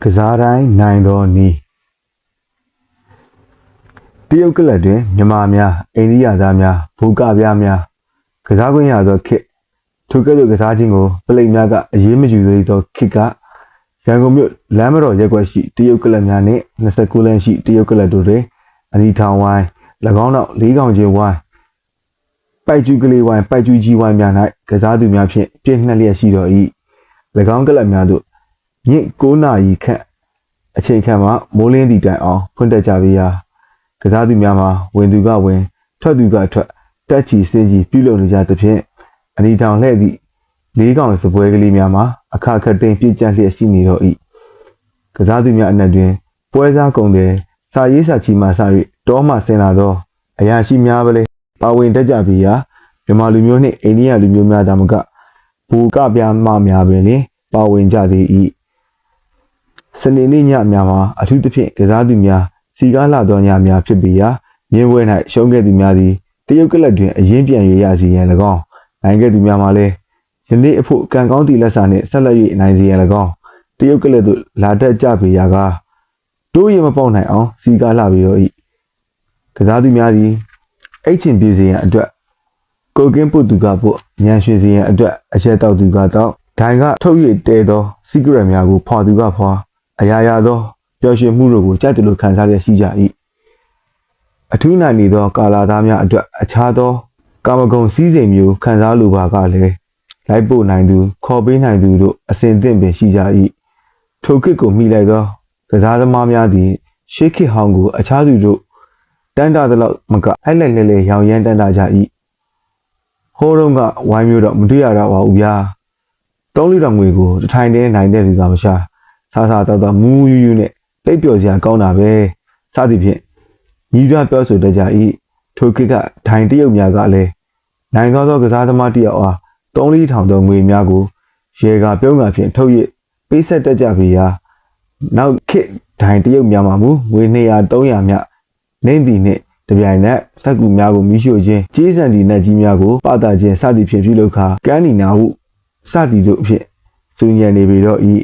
ကစားတိုင်းနိုင်သောနီးတရုတ်ကလပ်တွင်မြန်မာများအိန္ဒိယသားများဘူကပြားများကစားခွင့်ရသောခေတ်ထိုကဲ့သို့ကစားခြင်းကိုပလိတ်များကအရေးမယူသေးသောခေတ်ကရန်ကုန်မြို့လမ်းမတော်ရက်ကွက်ရှိတရုတ်ကလပ်များနှင့်29လမ်းရှိတရုတ်ကလပ်တို့တွင်အနီထောင်ဝိုင်း၎င်းနောက်၄កောင်ချင်းဝိုင်းပိုက်ကျူးကလေးဝိုင်းပိုက်ကျူးကြီးဝိုင်းများ၌ကစားသူများဖြင့်ပြည့်နှက်လျက်ရှိတော်၏၎င်းကလပ်များသို့ည9နာရီခန့်အချိန်ခန့်မှမိုးလင်းသည့်တိုင်အောင်ဖွင့်တက်ကြပေရာကစားသူများမှာဝင်သူကဝင်ထွက်သူကထွက်တက်ချီစင်းကြီးပြုလုပ်နေကြသဖြင့်အနီထောင်လှဲ့သည့်၄កောင်စပွဲကလေးများမှာအခါခတ်သိမ်းပြည့်ကျက်လျက်ရှိနေတော့၏ကစားသူများအနက်တွင်ပွဲစားကုန်တဲ့စာရေးစာချီမှစ၍တောမှဆင်လာသောအရာရှိများပဲလေပါဝင်တက်ကြပေရာမြန်မာလူမျိုးနှင့်အိန္ဒိယလူမျိုးများသာမကဘူကပြားမများပင်လျှင်ပါဝင်ကြသေး၏စနေနေ့ညများမှာအထူးသဖြင့်ကစားသူများစီကားလာသောညများဖြစ်ပေရာမြင်းပွဲ၌ရှုံးခဲ့သူများသည်တရုတ်ကလပ်တွင်အရင်ပြန်ရစီရန်၎င်းနိုင်ခဲ့သူများမှာလည်းယနေ့အဖို့ကံကောင်းသည့်လက်စာနှင့်ဆက်လက်၍နိုင်စီရန်၎င်းတရုတ်ကလပ်သို့လာတက်ကြပေရာကတိုးရမပေါက်နိုင်အောင်စီကားလာပြီးတော့၏ကစားသူများသည်အိတ်ချင်ပြေစီရန်အတွက်ကိုကင်းပုတ်သူကပုတ်ညံရွှေစီရန်အတွက်အချက်တောက်သူကတော့ဒိုင်ကထုတ်၍တဲသောစီကရက်များကိုဖွာသူကဖွာအရာရာသောပျော်ရွှင်မှုတို့ကိုကြိုက်တယ်လို့ခံစားရရှိကြ၏အထူးနိုင်နေသောကာလာသားများအတွက်အခြားသောကာမဂုဏ်စည်းစိမ်မျိုးခံစားလိုပါကလည်းလိုက်ပို့နိုင်သူခေါ်ပေးနိုင်သူတို့အစဉ်သင့်ပင်ရှိကြ၏ထိုခေတ်ကိုမိလိုက်သောကစားသမားများသည်ရှေးခေတ်ဟောင်းကိုအခြားသူတို့တန်းတာသလောက်မကအဲ့လက်လဲလဲရောင်ရမ်းတန်းတာကြ၏ဟိုးတုန်းကဝိုင်းမျိုးတော့မတွေ့ရတော့ပါဘူးဗျာ3လီတာငွေကိုတစ်ထိုင်တည်းနိုင်တဲ့လူကမရှာစားစားတော့မူးယူနဲ့တိတ်ပျော်စရာကောင်းတာပဲစသည်ဖြင့်ညီးပြပြောဆိုတတ်ကြ၏ထိုခေတ်ကဒိုင်တရုတ်များကလည်းနိုင်သောကစားသမားတယောက်အား3လီထောင်သောငွေများကိုရေကပြုံးကဖြင့်ထုတ်၍ပေးဆက်တတ်ကြပေရာနောက်ခေတ်ဒိုင်တရုတ်များမှာမူငွေ200 300မြနှိမ့်သည်နှင့်တပြိုင်နက်စက်ကူများကိုမိရှို့ခြင်းကြေးစံဒီနက်ကြီးများကိုပတာခြင်းစသည်ဖြင့်ပြုလုပ်ခါကန်းနီနာဟုစသည်တို့ဖြင့်စူညံနေပေတော့၏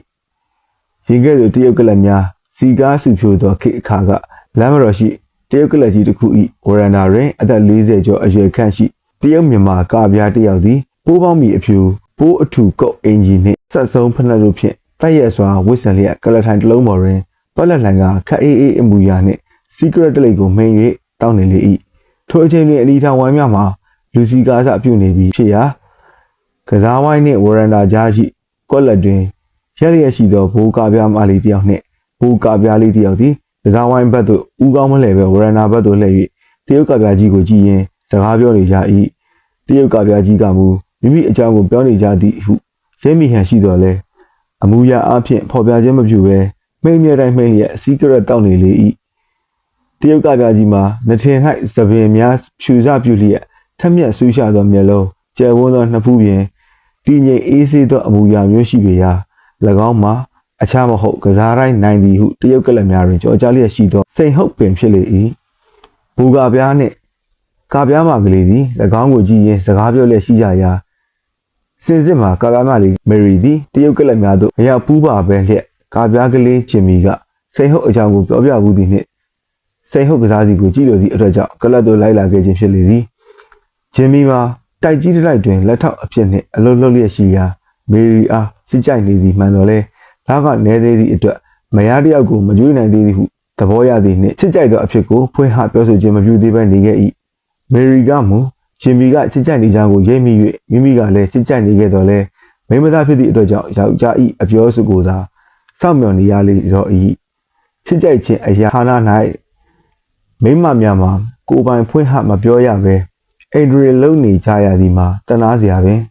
ရင်ကဲ့သို့တရုတ်ကလပ်များစီကားစုဖြိုးသောခေတ်အခါကလမ်းမတော်ရှိတရုတ်ကလပ်ကြီးတစ်ခု၏ဝရန်ဒါတွင်အသက်40ကျော်အရွယ်ခန့်ရှိတရုတ်မြန်မာကပြားတစ်ယောက်သည်ပိုးပေါင်းမီအဖြူပိုးအထူကုတ်အင်ဂျီနှင့်ဆက်ဆုံးဖက်နှက်တို့ဖြင့်တိုက်ရက်စွာဝစ်ဆန်လျက်ကလထိုင်တစ်လုံးပေါ်တွင်ပက်လက်လှန်ကခက်အေးအေးအမူအရာနှင့်စီကရက်တလိပ်ကိုမှင်း၍တောင်းနေလေ၏ထိုအချိန်တွင်အလီထောင်ဝိုင်းများမှာလူစီကားစပြုနေပြီးဖြစ်ရာကစားဝိုင်းနှင့်ဝရန်ဒါကြားရှိကွက်လက်တွင်ရက်လျက်ရှိသောဘူကပြားမလေးတစ်ယောက်နှင့်ဘူကပြားလေးတစ်ယောက်သည်ကစားဝိုင်းဘက်သို့ဦးကောင်းမလဲပဲဝရန်ဒါဘက်သို့လှည့်၍တရုတ်ကပြားကြီးကိုကြည့်ရင်စကားပြောနေကြ၏တရုတ်ကပြားကြီးကမူမိမိအကြောင်းကိုပြောနေကြသည်ဟုရဲမိဟန်ရှိတော်လဲအမူအရာအဖြစ်ဖော်ပြခြင်းမပြုဘဲမိမ့်မြဲတိုင်းမိမ့်ရဲ့စီကရက်တောက်နေလေ၏တရုတ်ကပြားကြီးမှာနှထင်၌သပင်များဖြူစပြုလျက်ထက်မြက်ဆူးရှာသောမျက်လုံးကျယ်ဝန်းသောနှစ်ဖူးပြင်တည်ငြိမ်အေးဆေးသောအမူအရာမျိုးရှိပေရာ၎င်းမှာအခြားမဟုတ်ကစားတိုင်းနိုင်သည်ဟုတရုတ်ကလပ်များတွင်ကြော်ကြားလျက်ရှိသောစိန်ဟုတ်ပင်ဖြစ်လေ၏ဘူကပြားနှင့်ကပြားမကလေးသည်၎င်းကိုကြည့်ရင်စကားပြောလျက်ရှိကြရာစင်စစ်မှာကပြားမလေးမယ်ရီသည်တရုတ်ကလပ်များသို့မရောက်ပူးပါပဲလျက်ကပြားကလေးချင်မီကစိန်ဟုတ်အကြောင်းကိုပြောပြဘူးသည်နှင့်စိန်ဟုတ်ကစားစီကိုကြည့်လိုသည့်အတွက်ကြောင့်ကလပ်သို့လိုက်လာခဲ့ခြင်းဖြစ်လေသည်ချင်မီမှာတိုက်ကြီးတစ်လိုက်တွင်လက်ထောက်အဖြစ်နှင့်အလုံးလုံးလျက်ရှိရာမေရီအားစစ်ကြိုက်နေသည်မှန်တော်လဲဒါကနေသေးသည့်အတွက်မယားတယောက်ကိုမကြွေးနိုင်သေးသည်ဟုသဘောရသည်နှင့်စစ်ကြိုက်သောအဖြစ်ကိုဖွင့်ဟပြောဆိုခြင်းမပြုသေးဘဲနေခဲ့၏မေရီကမူဂျင်မီကစစ်ကြိုက်နေကြောင်းကိုရိပ်မိ၍မိမိကလည်းစစ်ကြိုက်နေခဲ့တော်လဲမိမသားဖြစ်သည့်အတွက်ကြောင့်ယောက်ျား၏အပြောစုကိုသာစောင့်မျှော်နေရလေတော့၏စစ်ကြိုက်ခြင်းအရာဌာန၌မိမများမှာကိုယ်ပိုင်ဖွင့်ဟမပြောရဘဲအိန္ဒြေလုံးနေကြရသည်မှာတနာစရာပင်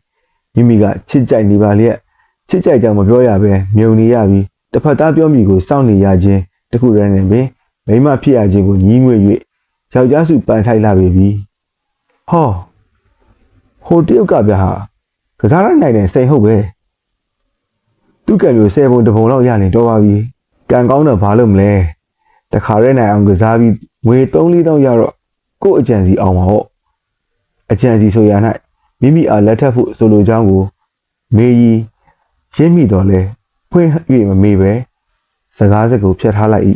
မိမိကချစ်ကြိုက်နေပါလျက်ချစ်ကြိုက်ကြောင်မပြောရဘဲမြုံနေရပြီးတစ်ဖက်သားပြောမိကိုစောင့်နေရခြင်းတခုတည်းနဲ့ပင်မိမဖြစ်ရခြင်းကိုညီးငွေ၍ယောက်ျားစုပန်ထိုက်လာပြီဟောဟိုတရုတ်ကပြဟာကစားလိုက်နိုင်တဲ့စိန်ဟုတ်ပဲသူကံမျိုး10ပုံတပုံလောက်ရနေတော့ပါပြီကံကောင်းတော့ဘာလို့မလဲတခါရဲနိုင်အောင်ကစားပြီးငွေ3-4တောင်းရတော့ကို့အကြံစီအောင်ပါဟောအကြံစီဆိုရ၌မိမိအားလက်ထပ်ဖို့ဆိုလိုကြောင်းကိုမေကြီးရင်းမိတော်လဲဖွင့်၍မမေပဲ စကားစကိုဖျက်ထားလိုက်၏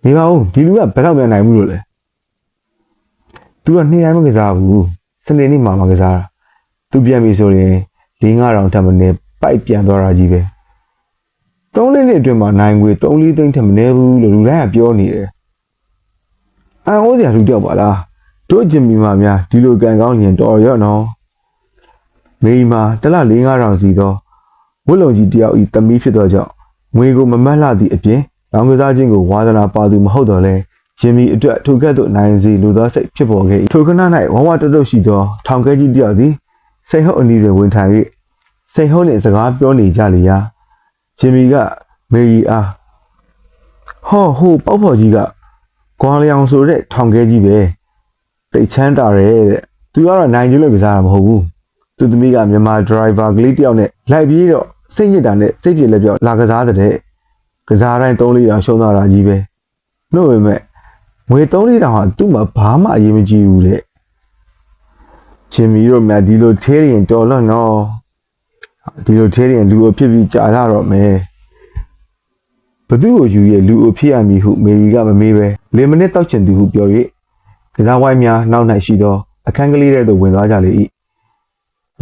နေပါဦးဒီလူကဘယ်တော့မှနိုင်ဘူးလို့လဲသူကနေ့တိုင်းမကစားဘူးစနေနေ့မှကစားတာသူပြန်ပြီဆိုရင်4-5တောင်ထပ်မနေပိုက်ပြန်သွားတာကြီးပဲ3နှစ်အတွင်းမှာနိုင်ငွေ3-4သိန်းထပ်မနေဘူးလို့လူတိုင်းကပြောနေတယ်အန်အိုးစရာလူတယောက်ပါလားတို့ဂျင်မီမာများဒီလိုကန်ကောင်းရင်တော်ရော့နော်မေးမှာတစ်လ4-5တောင်စီတော့ဝတ်လုံကြီးတယောက်ဤသမီးဖြစ်သောကြောင့်ငွေကိုမမတ်လှသည့်အပြင်လောင်ကစားခြင်းကိုဝါသနာပါသူမဟုတ်တော့လဲဂျင်မီအတွက်ထိုကဲ့သို့နိုင်စီလူသောစိတ်ဖြစ်ပေါ်ခဲ့၏ထိုခဏ၌ဝဝတတုတ်ရှိသောထောင်ခဲကြီးတယောက်သည်စိတ်ဟုတ်အနီးတွင်ဝင်ထိုင်၍စိတ်ဟုတ်နှင့်စကားပြောနေကြလေရာဂျင်မီကမေရီအားဟောဟိုပေါက်ဖော်ကြီးကကွာလျောင်ဆိုတဲ့ထောင်ခဲကြီးပဲတိတ်ချမ်းတာရဲတဲ့သူကတော့နိုင်ခြင်းလို့ကစားတာမဟုတ်ဘူးသူသမီးကမြန်မာဒရိုင်ဘာကလေးတယောက်နဲ့လိုက်ပြီးတော့စိတ်ညစ်တာနဲ့စိတ်ပြေလက်ပြောလာကစားတဲ့ကစားတိုင်း3-4တောင်ရှုံးသွားတာကြီးပဲလို့ပဲမဲ့ငွေ3-4တောင်ဟာသူ့မှာဘာမှအရေးမကြီးဘူးတဲ့ဂျင်မီတို့မြတ်ဒီလိုထဲရင်တော်လို့နော်ဒီလိုထဲရင်လူအဖြစ်ပြီးကြာလာတော့မယ်ဘသူ့ကိုယူရဲ့လူအဖြစ်ရမည်ဟုမေရီကမမေးပဲ4မိနစ်တောက်ချင်သူဟုပြော၍ကစားဝိုင်းများနောက်၌ရှိသောအခန်းကလေးထဲသို့ဝင်သွားကြလေ၏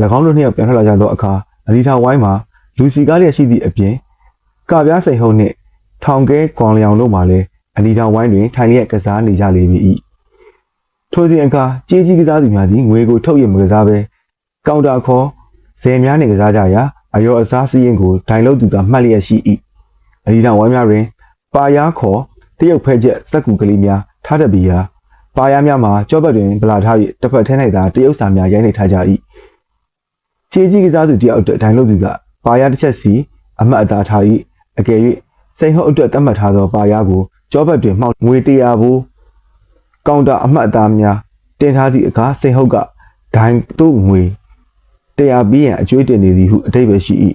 ၎င်းတို့နှစ်ယောက်ပြန်ထွက်လာကြသောအခါအလီထာဝိုင်းမှာလူစီကားလျက်ရှိသည့်အပြင်ကပြားစိန်ဟုံးနှင့်ထောင်ကဲကွန်လျောင်တို့မှလည်းအလီထာဝိုင်းတွင်ထိုင်လျက်ကစားနေကြလေပြီ၏ထိုစဉ်အခါကြေးကြီးကစားသူများသည်ငွေကိုထုတ်ရမကစားဘဲကောင်တာခေါ်ဇယ်များနှင့်ကစားကြရာအယောအစားစည်းရင်ကိုဒိုင်လုတ်သူကမှတ်လျက်ရှိ၏အလီထာဝိုင်းများတွင်ပါယားခေါ်တရုတ်ဖဲချက်စက်ကူကလေးများထားတတ်ပြီးရာပါယားများမှာကြောဘက်တွင်ဗလာထား၍တစ်ဖက်ထဲ၌သာတရုတ်စာများရိုက်နှိပ်ထားကြ၏ကြေးကြီးကစားသူတယောက်အတွက်ဒိုင်လုတ်သူကပါယားတစ်ချက်စီအမှတ်အသားထား၏အကယ်၍စိန်ဟုတ်အတွက်သတ်မှတ်ထားသောပါယားကိုကြောဘက်တွင်မှောက်ငွေ100ဘူးကောင်တာအမှတ်အသားများတင်ထားသည့်အခါစိန်ဟုတ်ကဒိုင်တို့ငွေ100ပြီးရန်အကျွေးတင်နေသည်ဟုအတိတ်ပဲရှိ၏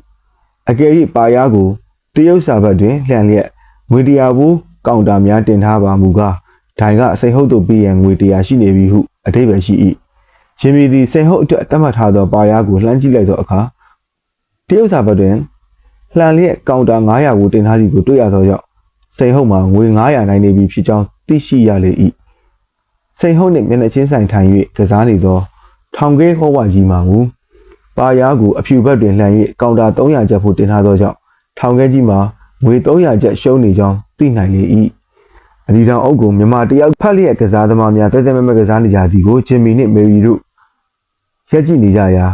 အကယ်၍ပါယားကိုတရုတ်စာဘက်တွင်လှန်လျက်ငွေ100ဘူးကောင်တာများတင်ထားပါမူကားဒိုင်ကစိန်ဟုတ်တို့ပြီးရန်ငွေ100ရှိနေပြီဟုအတိတ်ပဲရှိ၏ဂျင်မီသည်စိန်ဟုတ်အတွက်သတ်မှတ်ထားသောပါယားကိုလှမ်းကြည့်လိုက်သောအခါတရုတ်စာဘက်တွင်လှန်လျက်ကောင်တာ900ကိုတင်ထားသည်ကိုတွေ့ရသောကြောင့်စိန်ဟုတ်မှာငွေ900နိုင်နေပြီဖြစ်ကြောင်းသိရှိရလေ၏စိန်ဟုတ်နှင့်မျက်နှာချင်းဆိုင်ထိုင်၍ကစားနေသောထောင်ကဲဟောဝါကြီးမှာမူပါယားကိုအဖြူဘက်တွင်လှန်၍ကောင်တာ300ကျပ်ဖို့တင်ထားသောကြောင့်ထောင်ကဲကြီးမှာငွေ300ကျပ်ရှုံးနေကြောင်းသိနိုင်လေ၏အဒီတောင်အုပ်ကိုမြန်မာတယောက်ဖက်လျက်ကစားသမားများတဲတဲမဲမဲကစားနေကြသည်ကိုဂျင်မီနှင့်မေရီတို့ရက်ကြည့်နေကြရာ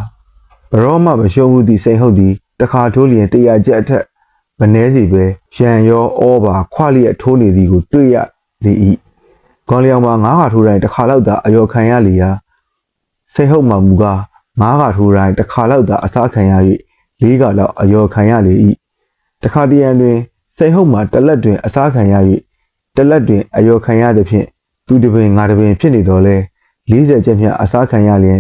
ဘရောမှမရှုံးဘူးသည့်စိန်ဟုတ်သည်တခါထိုးလျင်100ကျပ်အထက်မနှဲစီပဲရန်ရောဩပါခွလျက်ထိုးနေသည်ကိုတွေ့ရလေ၏ဂွန်လျောင်မှာ9ခါထိုးတိုင်းတစ်ခါလောက်သာအယောခံရလေရာစိတ်ဟုတ်မှမူကား9ခါထိုးတိုင်းတစ်ခါလောက်သာအစားခံရ၍4ခါလောက်အယောခံရလေ၏တခါတရံတွင်စိတ်ဟုတ်မှတစ်လက်တွင်အစားခံရ၍တစ်လက်တွင်အယောခံရသည်ဖြင့်သူတပင်ငါတပင်ဖြစ်နေတော်လဲ40ကျပ်မြအစားခံရလျင်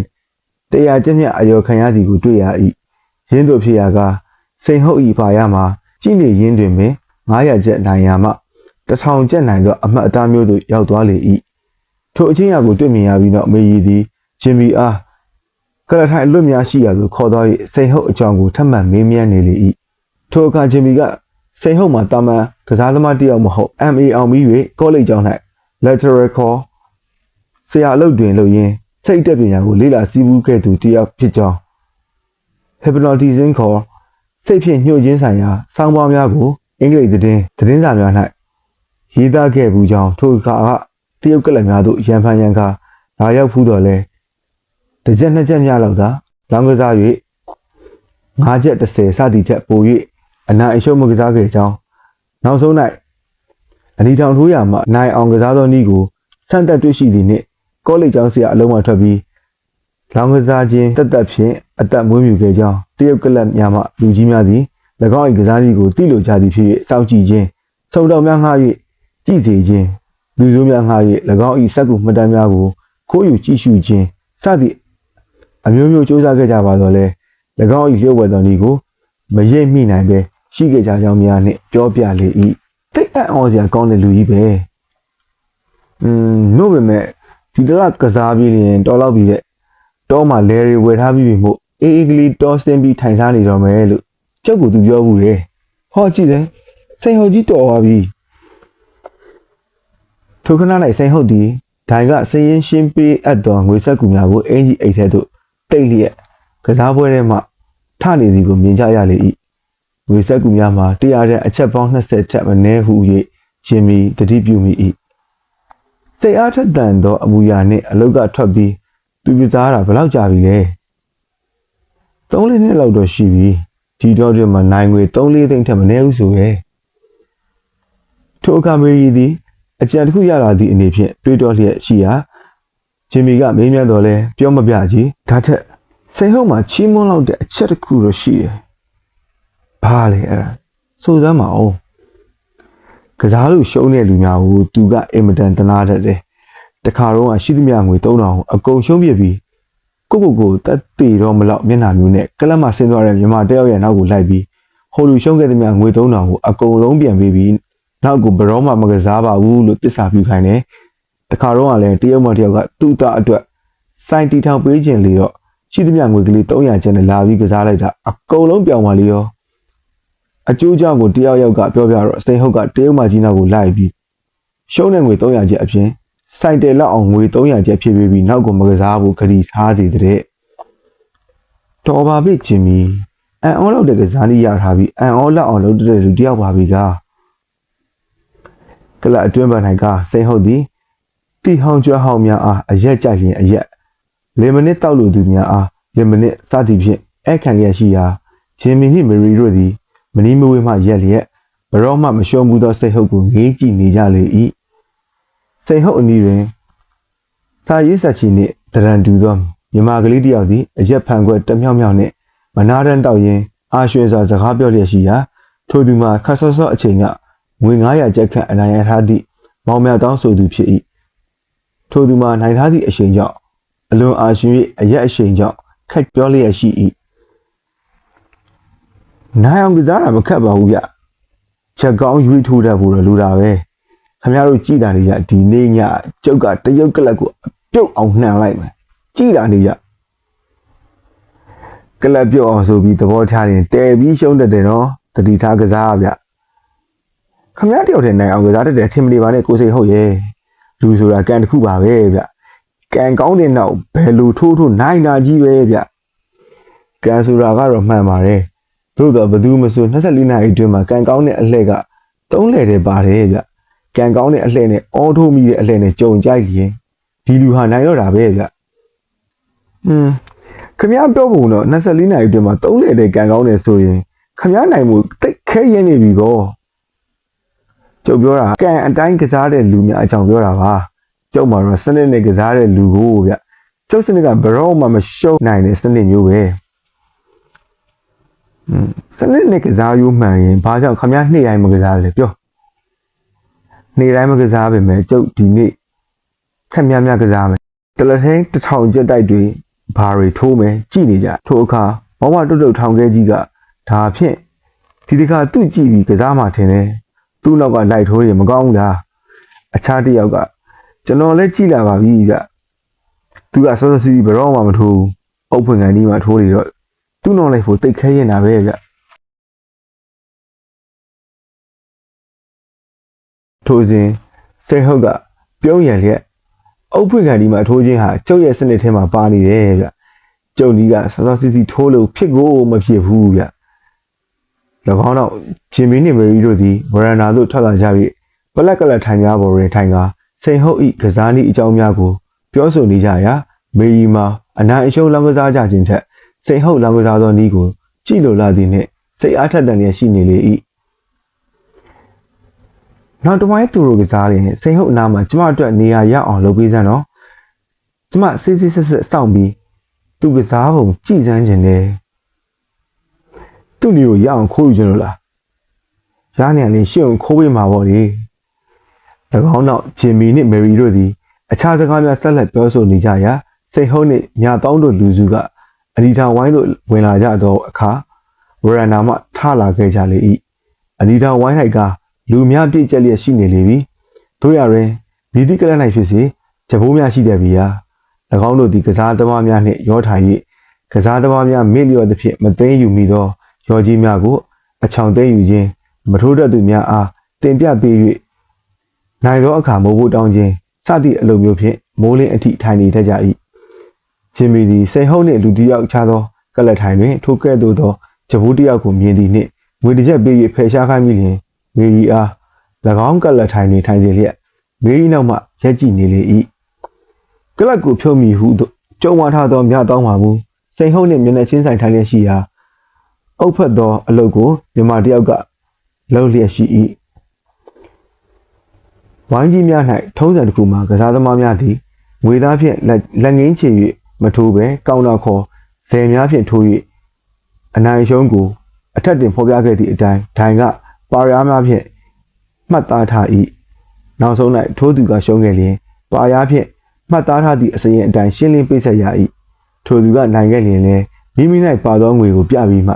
100ကျပ်မြအယောခံရသည်ကိုတွေ့ရ၏ရင်းတို့ဖြစ်ရာကစိန်ဟုတ်ဤပါရမှာကြည်နေရင်းတွင်ပင်900ကျပ်နိုင်ရာမှ1000ကျပ်နိုင်သောအမှတ်အသားမျိုးသို့ရောက်သွားလေ၏ထိုအချင်းရာကိုတွေ့မြင်ရပြီးနောက်မေရီသည်ဂျင်မီအားကလထိုင်လွတ်များရှိရာသို့ခေါ်သွား၍စိန်ဟုတ်အကြောင်းကိုထပ်မံမေးမြန်းနေလေ၏ထိုအခါဂျင်မီကစိန်ဟုတ်မှာတာမန်ကစားသမားတစ်ယောက်မဟုတ် MA အောင်ပြီး၍ကောလိပ်ကျောင်း၌ lateral call ဆရာအလုပ်တွင်လုပ်ရင်းစိတ်တက်ပညာကိုလေ့လာစည်းဝေးခဲ့သူတစ်ယောက်ဖြစ်ကြောင်း hypnotism ခေါ်စိတ်ဖြင့်ညှို့ခြင်းဆိုင်ရာစောင်းပါးများကိုအင်္ဂလိပ်သတင်းစာများ၌ရေးသားခဲ့ဘူးကြောင်းထိုအခါကတရုတ်ကလပ်များသို့ရန်ဖန်ရန်ခါလာရောက်ဖူးတော်လဲတစ်ချက်နှစ်ချက်များလောက်သာလောင်းကစား၍5ချက်30စသည်ချက်ပို၍အနိုင်အရှုံးမကစားခဲ့ကြောင်းနောက်ဆုံး၌အနီထောင်ထိုးရမှနိုင်အောင်ကစားသောနည်းကိုစံတက်တွေ့ရှိသည်နှင့်ကောလိပ်ကျောင်းဆရာအလုံးမှထွက်ပြီးလောင်းကစားခြင်းတက်ဖြင့်အသက်မွေးမြူခဲ့ကြောင်းတရုတ်ကလပ်များမှလူကြီးများသည်၎င်း၏ကစားနည်းကိုသိလိုကြသည်ဖြစ်၍စောင့်ကြည့်ခြင်းစုံတော်များငှား၍ကြည့်စေခြင်းလူစိုးများငှား၍၎င်း၏စက်ကူမှတ်တမ်းများကိုခိုးယူကြည့်ရှုခြင်းစသည့်အမျိုးမျိုးစ조사ခဲ့ကြပါတော့လဲ၎င်း၏လျှို့ဝှက်သောနည်းကိုမရိပ်မိနိုင်ပဲရှိခဲ့ကြကြောင်းများနှင့်ပြောပြလေ၏တိတ်အံ့ဩစရာကောင်းတဲ့လူကြီးပဲနို့ပေမဲ့ဒီတရကစားပြီးရင်တော်လောက်ပြီးတဲ့တောမှာလဲတွေဝယ်ထားပြီးပြီမို့အေးအေးကလေးတောစင်းပြီးထိုင်စားနေတော့မယ်လို့ကျုပ်ကသူပြောဘူးလေဟောကြည့်တယ် စိန်ဟုတ်ကြီးတော်သွားပြီထိုခဏ၌စိန်ဟုတ်သည်ဒိုင်ကစည်ရင်ရှင်းပေးအပ်သောငွေဆက်ကူများကိုအင်ကြီးအိတ်ထဲသို့တိတ်လျက်ကစားပွဲထဲမှထနေသည်ကိုမြင်ကြရလေ၏ငွေဆက်ကူများမှာတရားတဲ့အချက်ပေါင်း20ထက်မနည်းဟု၍ဂျင်မီတတိပြုမိ၏စိတ်အားထက်သန်သောအမူအရာနှင့်အလုတ်ကထွက်ပြီးသူကစားတာဘယ်လောက်ကြာပြီလဲ3-4နှစ်လောက်တော့ရှိပြီဒီတော့တွင်မှနိုင်ငွေ3-4သိန်းထက်မနည်းဘူးဆိုရဲ့ထိုအခါမေရီသည်အကြံတစ်ခုရလာသည့်အနေဖြင့်တွေးတောလျက်ရှိရာဂျင်မီကမေးမြန်းတော်လဲပြောမပြကြီးဒါထက်စိန်ဟုတ်မှာချီးမွမ်းလောက်တဲ့အချက်တစ်ခုတော့ရှိတယ်ဘာလဲအဲ့ဒါဆိုစမ်းမအောင်ကစားလို့ရှုံးတဲ့လူများကိုသူကအင်မတန်တနာတတ်တယ်တခါတော့ရှိသမျှငွေ3000ကိုအကုန်ရှုံးပြပြီးကိုတက်တည်တော့မလောက်မျက်နှာမျိုးနဲ့ကလပ်မှာဆင်းသွားတဲ့မြန်မာတယောက်ရဲ့နောက်ကိုလိုက်ပြီးဟိုလူရှုံးခဲ့သမျှငွေ3000ကိုအကုန်လုံးပြန်ပေးပြီးနောက်ကိုဘရောမှမကစားပါဘူးလို့တစ္ဆာပြုခိုင်းတယ်တခါတော့လည်းတယောက်မှတယောက်ကသူ့သားအတွက်စိုင်းတီထောင်ပေးခြင်းလေတော့ရှိသမျှငွေကလေး300ကျန်နဲ့လာပြီးကစားလိုက်တာအကုန်လုံးပြောင်းပါလေရောအကျိုးကြောင့်ကိုတယောက်ယောက်ကပြောပြတော့စိန်ဟုတ်ကတရုတ်မကြီးနောက်ကိုလိုက်ပြီးရှုံးတဲ့ငွေ300ကျပ်အပြင်စိုက်တယ်လောက်အောင်ငွေ300ကျပ်ဖြည့်ပေးပြီးနောက်ကိုမကစားဘူးခရီးထားစီတဲ့တော်ပါပြီဂျင်မီအန်အောလောက်တဲ့ကစားနည်းရထားပြီးအန်အောလောက်အောင်လုပ်တဲ့လူတယောက်ပါပြီကလအတွင်းပန်၌ကစိန်ဟုတ်သည်တီဟောင်ကျွမ်းဟောင်များအားအရက်ကြရင်အရက်လေမိနစ်တောက်လို့သူများအားလေမိနစ်စသည်ဖြင့်အခန့်ရရှိရာဂျင်မီနှင့်မရီတို့သည်မနီးမဝေးမှရက်လျက်ဘရောမှမရှုံးဘူးသောစိတ်ဟုတ်ကိုငေးကြည့်နေကြလေ၏စိတ်ဟုတ်အနီးတွင်စာရေးဆက်ချီနှင့်တရန်တူသောမြမကလေးတယောက်သည်အရက်ဖန်ခွက်တမြောက်မြောက်နှင့်မနာတန်းတောက်ရင်းအာရွှေစွာစကားပြောလျက်ရှိရာထိုသူမှာခတ်ဆော့ဆော့အချိန်ကငွေ900ကျပ်ခန့်အနိုင်ရထားသည့်မောင်မြတောင်းဆိုသူဖြစ်၏ထိုသူမှာနိုင်ထားသည့်အချိန်ကြောင့်အလွန်အာရှင်၍အရက်အချိန်ကြောင့်ခက်ပြောလျက်ရှိ၏နိုင်အောင်ကစားတာမခက်ပါဘူးဗျချက်ကောင်းရွေးထိုးတတ်ဖို့လိုတာပဲခင်ဗျားတို့ကြည်တာနေကြဒီနေ့ညကျုပ်ကတရုတ်ကလပ်ကိုပြုတ်အောင်နှံလိုက်မယ်ကြည်တာနေကြကလပ်ပြုတ်အောင်ဆိုပြီးသဘောထားရင်တဲပြီးရှုံးတတ်တယ်နော်တတိထားကစားဗျခမရတယောက်တည်းနိုင်အောင်ကစားတတ်တယ်ထင်မနေပါနဲ့ကိုစိန်ဟုတ်ရဲ့လူဆိုတာကန်တစ်ခုပါပဲဗျကန်ကောင်းတဲ့နောက်ဘယ်လိုထိုးနိုင်တာကြီးပဲဗျကန်ဆိုတာကတော့မှန်ပါတယ်သို့တော့ဘယ်သူမှဆို24နာရီအတွင်းမှာကန်ကောင်းတဲ့အလှည့်က3လှည့်တည်းပါတယ်ဗျကန်ကောင်းတဲ့အလှည့်နဲ့အော်ထိုးမိတဲ့အလှည့်နဲ့ကြုံကြိုက်ရင်ဒီလူဟာနိုင်တော့တာပဲဗျခမရပြောပုံတော့24နာရီအတွင်းမှာ3လှည့်တည်းကန်ကောင်းတယ်ဆိုရင်ခမရနိုင်မှုတိတ်ခဲရင်းနေပြီကောကျုပ်ပြောတာကန်အတိုင်းကစားတဲ့လူများအကြောင်းပြောတာပါကျုပ်မှာတော့စနစ်နဲ့ကစားတဲ့လူကိုဗျကျုပ်စနစ်ကဘရောမှမရှုံးနိုင်တဲ့စနစ်မျိုးပဲစနစ်နဲ့ကစားရိုးမှန်ရင်ဘာကြောင့်ခမရနေ့တိုင်းမကစားလဲပြောနေ့တိုင်းမကစားပေမဲ့ကျုပ်ဒီနေ့ခက်များကစားမယ်တလထင်း1000ကျပ်တိုက်တွေဘာတွေထိုးမယ်ကြည့်နေကြထိုအခါဘဝတုတ်ထောင်ခဲကြီးကဒါဖြင့်ဒီတခါသူ့ကြည့်ပြီးကစားမှထင်တယ်သူ့နောက်ကလိုက်ထိုးရင်မကောင်းဘူးလားအခြားတစ်ယောက်ကကျွန်တော်လည်းကြည့်လာပါပြီဗျသူကစောစောစီးဘရောမှမထိုးအုပ်ဖွင့်ကန်ဒီမှာထိုးနေတော့သူ့နောက်လိုက်ဖို့တိတ်ခဲရင်တာပဲဗျထိုးစဉ်စိတ်ဟုတ်ကပြုံးရလျက်အုပ်ဖွင့်ကန်ဒီမှာထိုးခြင်းဟာကျုပ်ရဲ့စနစ်ထဲမှာပါနေတယ်ဗျကျုပ်ဒီကစောစောစီးထိုးလို့ဖြစ်ကိုမဖြစ်ဘူးဗျ၎င်းတော့ဂျင်မီနှင့်မရီတို့သည်ဝရန်နာသို့ထွက်လာကြပြီးပလက်ကလထိုင်များပေါ်တွင်ထိုင်ကာစိန်ဟုတ်၏ကစားနည်းအကြောင်းများကိုပြောဆိုနေကြရာမေရီမှာအနိုင်အရှုံးလောင်းကစားကြခြင်းထက်စိန်ဟုတ်လောင်းကစားသောနည်းကိုကြည့်လိုလာသည်နှင့်စိတ်အားထက်သန်လျက်ရှိနေလေ၏နောက်တစ်ပိုင်းသူတို့ကစားရင်စိန်ဟုတ်အနားမှာကျမအတွက်နေရာရအောင်လုပ်ပေးစမ်းတော့ကျမစစ်စစ်ဆက်စောင့်ပြီးသူကစားပုံကြည့်စမ်းခြင်းနဲ့သူ့နေကိုရအောင်ခိုးယူခြင်းလို့လားရနေရင်ရှင့်ကိုခိုးပေးမှာပေါ့လေ၎င်းနောက်ဂျင်မီနှင့်မယ်ရီတို့သည်အခြားစကားများဆက်လက်ပြောဆိုနေကြရာစိတ်ဟုတ်နှင့်ညာတောင်းတို့လူစုကအနီထာဝိုင်းတို့ဝင်လာကြသောအခါဝရန်နာမှထလာခဲ့ကြလေ၏အနီထာဝိုင်း၌ကလူများပြည့်ကျက်လျက်ရှိနေလေပြီတို့ရရင်မိသည့်ကလပ်၌ဖြစ်စေဂျပိုးများရှိတဲ့ပြီရာ၎င်းတို့သည်ကစားသမားများနှင့်ရောထိုင်၍ကစားသမားများမေ့လျော့သဖြင့်မသိမ်းယူမိသောရောကြီးများကိုအချောင်သိမ်းယူခြင်း မထိုးတတ်သူများအားတင်ပြပေး၍နိုင်သောအခါမိုးဖို့တောင်းခြင်းစသည့်အလုပ်မျိုးဖြင့်မိုးလင်းအထိထိုင်နေတတ်ကြ၏ဂျင်မီသည်စိန်ဟုတ်နှင့်လူတစ်ယောက်ခြားသောကလပ်ထိုင်တွင်ထိုကဲ့သို့သောဂျပူးတစ်ယောက်ကိုမြင်သည်နှင့်ငွေတစ်ချက်ပေး၍ဖယ်ရှားခိုင်းပြီးလျှင်မေရီအား၎င်းကလပ်ထိုင်တွင်ထိုင်စေလျက်မေရီနောက်မှရက်ကြည့်နေလေ၏ကလပ်ကိုဖြုတ်မိဟုကြုံဝါထားသောမြတောင်းပါမူစိန်ဟုတ်နှင့်မျက်နှာချင်းဆိုင်ထိုင်လျက်ရှိရာအုပ်ဖက်သောအလုပ်ကိုမြမတစ်ယောက်ကလှုပ်လျက်ရှိ၏ဝိုင်းကြီးများ၌ထုံးစံတစ်ခုမှာကစားသမားများသည်ငွေသားဖြင့်လက်ငင်းချေ၍မထိုးပဲကောင်းတော့ခေါ်ဇယ်များဖြင့်ထိုး၍အနိုင်ရှုံးကိုအထက်တင်ဖော်ပြခဲ့သည့်အတိုင်းဒိုင်ကပါရားများဖြင့်မှတ်သားထား၏နောက်ဆုံး၌ထိုးသူကရှုံးခဲ့လျင်ပါရားဖြင့်မှတ်သားထားသည့်အစရင်အတိုင်းရှင်းလင်းပေးဆက်ရ၏ထိုသူကနိုင်ခဲ့လျင်လည်းမိမိ၌ပါသောငွေကိုပြပြီးမှ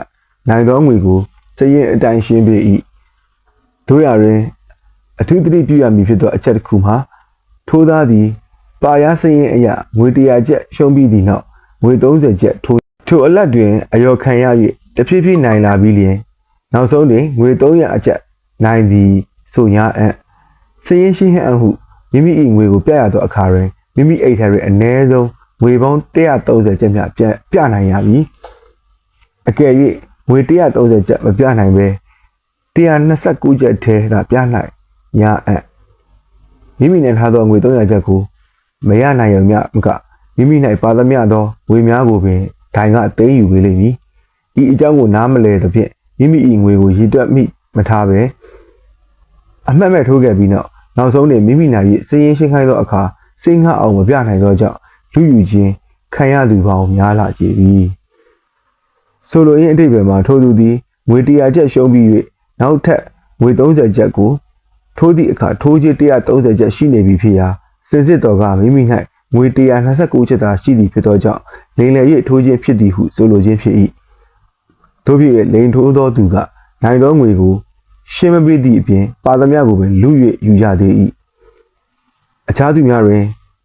နိုင်သောငွေကိုစရင်အတိုင်းရှင်းပေး၏တို့ရတွင်အထူးသတိပြုရမည်ဖြစ်သောအချက်တစ်ခုမှာထိုးသားသည်ပါရားစရင်အရငွေ100ကျပ်ရှုံးပြီးသည့်နောက်ငွေ30ကျပ်ထိုအလတ်တွင်အယောခံရ၍တဖြည်းဖြည်းနိုင်လာပြီးလျင်နောက်ဆုံးတွင်ငွေ300အကျပ်နိုင်သည်ဆိုရအံ့စရင်ရှိဟန်ဟုမိမိ၏ငွေကိုပြရသောအခါတွင်မိမိအိတ်ထဲတွင်အနည်းဆုံးငွေပေါင်း130ကျပ်များပြနိုင်ရမည်အကယ်၍ငွေ130ကျပ်မပြနိုင်ပဲ129ကျပ်ထဲသာပြနိုင်ရအံ့မိမိနဲ့ထားသောငွေ300ကျပ်ကိုမရနိုင်ရုံမျှမကမိမိ၌ပါသမျှသောငွေများကိုပင်ဒိုင်ကသိမ်းယူပေးလိမ့်မည်ဤအကြောင်းကိုနားမလည်သဖြင့်မိမိ၏ငွေကိုရည်တွက်မိမထားပဲအမှတ်မဲ့ထိုးခဲ့ပြီးနောက်ဆုံးတွင်မိမိနာ၍စည်ရင်ရှင်းခိုင်းသောအခါစိတ်ငှအောင်မပြနိုင်သောကြောင့်လူယူခြင်းခံရသူပေါင်းများလာကြ၏ဆိုလိုရင်းအတိတ်ပဲမှာထိုသူသည်ငွေ100ကျပ်ရှုံးပြီး၍နောက်ထပ်ငွေ30ကျပ်ကိုထိုးသည့်အခါထိုးခြင်း130ကျပ်ရှိနေပြီဖြစ်ရာစစ်စစ်တော်ကမိမိ၌ငွေ129ကျပ်သာရှိသည်ဖြစ်သောကြောင့်လိန်လည်၍ထိုးခြင်းဖြစ်သည်ဟုဆိုလိုခြင်းဖြစ်၏တို့ဖြစ်၍လိန်ထိုးသောသူကနိုင်သောငွေကိုရှင်းမပေးသည့်အပြင်ပါသမျှကိုပင်လူ၍ယူကြသေး၏အခြားသူများတွင်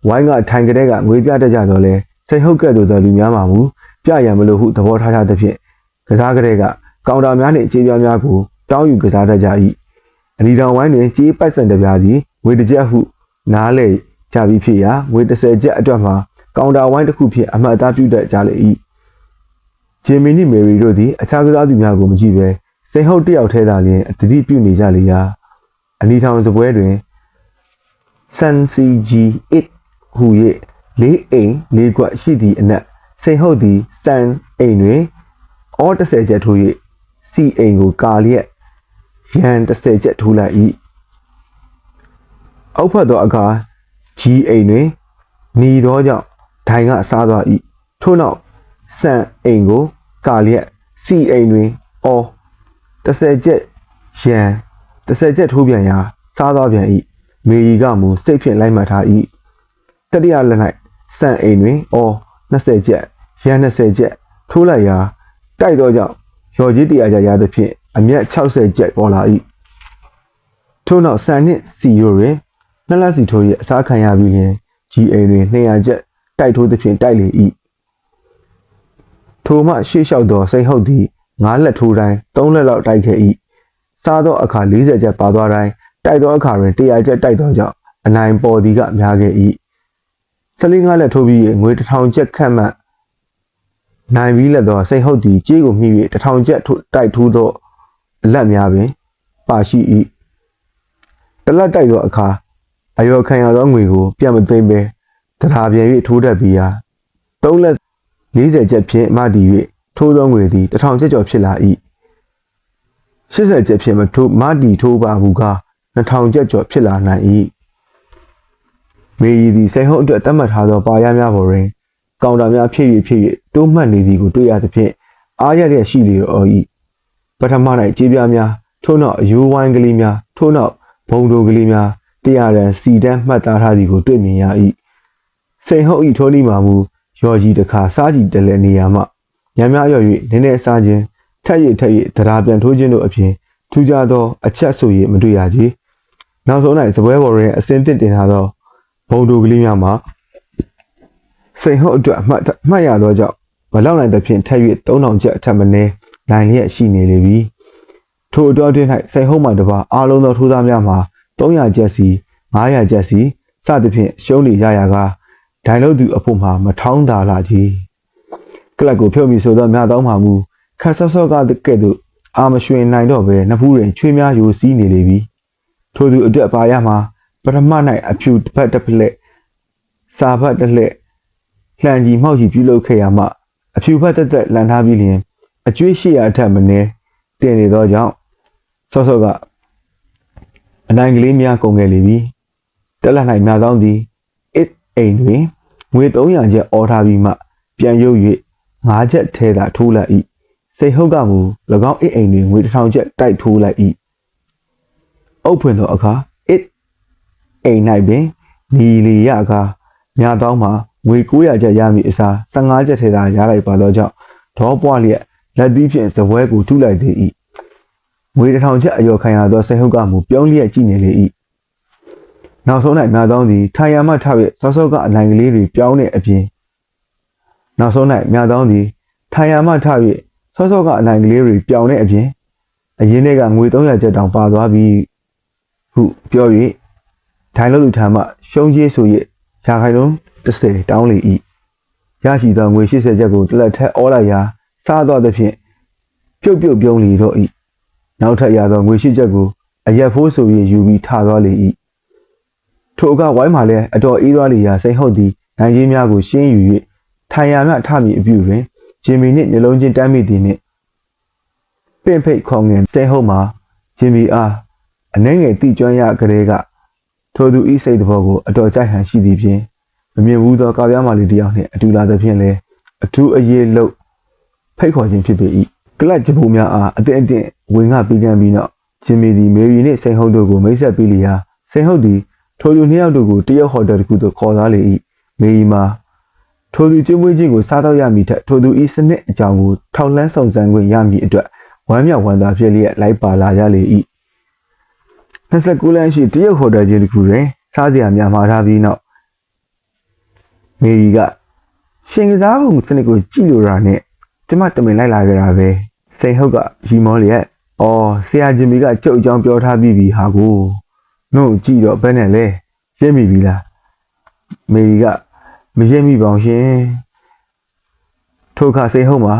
ဝိုင်းကထိုင်ကြတဲ့ကငွေပြတတ်ကြတော့လဲစိတ်ဟုတ်ကဲ့သို့သောလူများမှာမူပြရန်မလို့ဟုသဘောထားကြသဖြင့်ကစားကြတဲ့ကကောင်တာများနှင့်အခြေပြားများကိုတောင်းယူကစားတတ်ကြ၏အနီတောင်ဝိုင်းတွင်ကြေးပိုက်ဆံတပြားသည်ငွေတစ်ကျပ်ဟုနားလေကြပြီးဖြစ်ရာငွေ30ကျပ်အတွက်မှာကောင်တာဝိုင်းတစ်ခုဖြင့်အမှတ်အသားပြုတတ်ကြလေ၏ဂျင်မီနှင့်မေရီတို့သည်အခြားကစားသူများကိုမကြည့်ဘဲစိတ်ဟုတ်တယောက်ထဲသာလျှင်အတတိပြုနေကြလေရာအနီထောင်စပွဲတွင်ဆန်စီဂျီ1ဟူ၍လေးအိမ်လေးကွက်ရှိသည့်အနက်စိတ်ဟုတ်သည်စန်အိမ်တွင်အော်30ကျပ်ထိုး၍စီအိမ်ကိုကာလျက်ရန်30ကျပ်ထိုးလိုက်၏အောက်ဖက်သောအခါဂျီအိမ်တွင်နီသောကြောင့်ဒိုင်ကစားသွား၏ထို့နောက်စန်အိမ်ကိုကာလျက်စီအိမ်တွင်အော်30ကျပ်ရန်30ကျပ်ထိုးပြန်ရာစားသွားပြန်၏မေရီကမူစိတ်ဖြင့်လိုက်မှတ်ထား၏တတိယလက်၌စံအိမ်တွင်အော်20ကျပ်ရန်20ကျပ်ထိုးလိုက်ရာတိုက်သောကြောင့်ရော်ကြီး100ကျပ်ရသဖြင့်အမြတ်60ကျပ်ပေါ်လာ၏ထို့နောက်စံနှင့်စီရိုတွင်နှစ်လက်စီထိုး၍အစားခံရပြီးလျှင်ဂျီအိမ်တွင်200ကျပ်တိုက်ထိုးသဖြင့်တိုက်လေ၏ထိုမှရှေ့လျှောက်သောစိန်ဟုတ်သည်9လက်ထိုးတိုင်း3လက်လောက်တိုက်ခဲ့၏စားသောအခါ40ကျပ်ပါသွားတိုင်းတိုက်သောအခါတွင်100ကျပ်တိုက်သောကြောင့်အနိုင်ပေါ်သည်ကများခဲ့၏15လက်ထိုးပြီးငွေ1000ကျပ်ခန့်မှနိုင်ပြီးလက်သောစိန်ဟုတ်သည်ကြေးကိုမြှည့်၍1000ကျပ်တိုက်ထိုးသောအလက်များပင်ပါရှိ၏တလက်တိုက်သောအခါအယောခံရသောငွေကိုပြန်မသိမ်းပဲတရားပြန်၍ထိုးတတ်ပြီးရာ3လက်40ကျပ်ဖြင့်မတည်၍ထိုးသောငွေသည်1000ကျပ်ကျော်ဖြစ်လာ၏80ကျပ်ဖြင့်မတည်ထိုးပါမူကား2000ကျပ်ကျော်ဖြစ်လာနိုင်၏မေရီသည်စိန်ဟုတ်အတွက်တတ်မှတ်ထားသောပါရများပေါ်တွင်ကောင်တာများဖြည့်၍တိုးမှတ်နေသည်ကိုတွေ့ရသဖြင့်အားရတဲ့ရှိလေတော်၏ပထမ၌ကြေးပြားများထို့နောက်အယိုးဝိုင်းကလေးများထို့နောက်ဘုံတို့ကလေးများ100တန်စီတန်းမှတ်သားထားသည်ကိုတွေ့မြင်ရ၏စိန်ဟုတ်၏ထိုးနီးမှာမူရော်ကြီးတစ်ခါစားကြည့်တလဲနေရာမှညံ့များရော်၍နည်းနည်းစားခြင်းထက်၍တရားပြန်ထိုးခြင်းတို့အပြင်ထူးခြားသောအချက်ဆို၍မတွေ့ရကြနောက်ဆုံး၌စပွဲပေါ်တွင်အစင်းသစ်တင်ထားသောဘုံတို့ကလေးများမှာစိန်ဟုတ်အတွက်မှတ်ရသောကြောင့်မလောက်နိုင်သဖြင့်ထက်၍3000ကျပ်အထက်မနည်းနိုင်လျက်ရှိနေလေပြီ ထို့အတွက်တွင်၌စိန်ဟုတ်မှတပါအားလုံးသောထိုးသားများမှာ300ကျပ်စီ900ကျပ်စီစသဖြင့်ရှုံးနေရရာကဒိုင်လို့သူအဖို့မှာမထောင်းတာလာကြီးကလပ်ကိုဖြုတ်ပြီးဆိုတော့မြတောင်းမှမူခတ်ဆော့ဆော့ကကဲ့သို့အာမရွှင်နိုင်တော့ပဲနှစ်ဖူးတွင်ချွေးများယိုစီးနေလေပြီထို့သူအတွက်ပါရမှာပထမ၌အဖြူတစ်ဖက်တစ်ဖက်စာဖတ်တစ်လက်လှန်ကြီးမှောက်ကြီးပြုလုပ်ခဲ့ရမှအဖြူဖက်တက်လန်ထားပြီးလျင်အကျွေး800အထက်မနည်းတင်နေသောကြောင့်ဆော့ဆော့ကအနိုင်ကလေးများကုန်ခဲ့လေပြီတက်လက်၌မြတောင်းသည်အိမ်တွင်ငွေ300ကျပ်အော်ထားပြီးမှပြန်ရုပ်၍5ချက်ထဲသာထိုးလိုက်၏စိတ်ဟုတ်ကမူ၎င်းအိမ်တွင်ငွေ1000ကျပ်တိုက်ထိုးလိုက်၏အုပ်ဖွင့်သောအခါအိမ်၌ပင်နီလီရအခါမြတောင်းမှာငွေ900ကျပ်ရမည်အစား15ကျပ်ထဲသာရလိုက်ပါသောကြောင့်ဒေါပွားလျက်လက်သီးဖြင့်စပွဲကိုထုလိုက်သေး၏ငွေ1000ကျပ်အယောခံရသောစိတ်ဟုတ်ကမူပြုံးလျက်ကြည့်နေလေ၏နောက်ဆုံး၌မြတောင်းသည်ထိုင်ရမှထ၍စောစောကအနိုင်ကလေးတွေပြောင်းတဲ့အပြင်နောက်ဆုံး၌မြတောင်းသည်ထိုင်ရမှထ၍စောစောကအနိုင်ကလေးတွေပြောင်းတဲ့အပြင်အရင်ကငွေ300ကျပ်တောင်ပါသွားပြီဟုပြော၍ဒိုင်လို့သူထံမှရှုံးကြီးဆို၍ရာခိုင်နှုန်း30တောင်းလေ၏ရရှိသောငွေ80ကျပ်ကိုတစ်လက်ထက်အော်လိုက်ရာစားသောသဖြင့်ပြုတ်ပြုံးလေတော့၏နောက်ထပ်ရသောငွေ80ကျပ်ကိုအရက်ဖိုးဆို၍ယူပြီးထသွားလေ၏ထိုကဝိုင်းမှလည်းအတော်အေးသွားလေရာစိန်ဟုတ်သည်နိုင်ကြီးများကိုရှင်းယူ၍ထိုင်ရမှထမိအပြုတွင်ဂျင်မီနှင့်မျိုးလုံးချင်းတမ်းမိသည်နှင့်ပင့်ဖိတ်ခေါငင်စိန်ဟုတ်မှာဂျင်မီအားအနှဲငယ်တိကျွမ်းရကလေးကထိုသူဤစိတ်တော်ကိုအတော်ကြိုက်ဟန်ရှိသည်ဖြင့်မမြင်ဘူးသောကာပြားမလေးတယောက်နှင့်အတူလာသည်ဖြင့်လည်းအထူးအရေးလို့ဖိတ်ခေါ်ခြင်းဖြစ်ပေ၏ကလပ်ဂျပူများအားအတင်းဝင်ငှပြီးပြန်ပြီးနောက်ဂျင်မီသည်မေရီနှင့်စိန်ဟုတ်တို့ကိုမိတ်ဆက်ပြီးလျာစိန်ဟုတ်သည်ထိုသူနှစ်ယောက်တို့ကိုတရုတ်ဟိုတယ်တစ်ခုသို့ခေါ်သွားလေ၏မေရီမှာထိုသူကျွေးမွေးခြင်းကိုစားတော့ရမည်ထက်ထိုသူဤစနစ်အကြောင်းကိုထောက်လှမ်းစုံစမ်းခွင့်ရမည်အတွက်ဝမ်းမြောက်ဝမ်းသာဖြစ်လျက်လိုက်ပါလာရလေ၏29လမ်းရှိတရုတ်ဟိုတယ်ကြီးတစ်ခုတွင်စားစရာများမှာထားပြီးနောက်မေရီကရှင်ကစားပုံစနစ်ကိုကြည့်လို့ရနဲ့ကျမတမင်လိုက်လာကြတာပဲစိန်ဟုတ်ကရီမောလျက်အော်ဆရာဂျင်မီကကျုပ်အကြောင်းပြောထားပြီးပြီဟာကိုနှုတ်ကြည့်တော့ဘယ်နဲ့လဲရင့်မိပြီလားမေရီကမရင့်မိပါရှင်ထိုခါစိန်ဟုတ်မှာ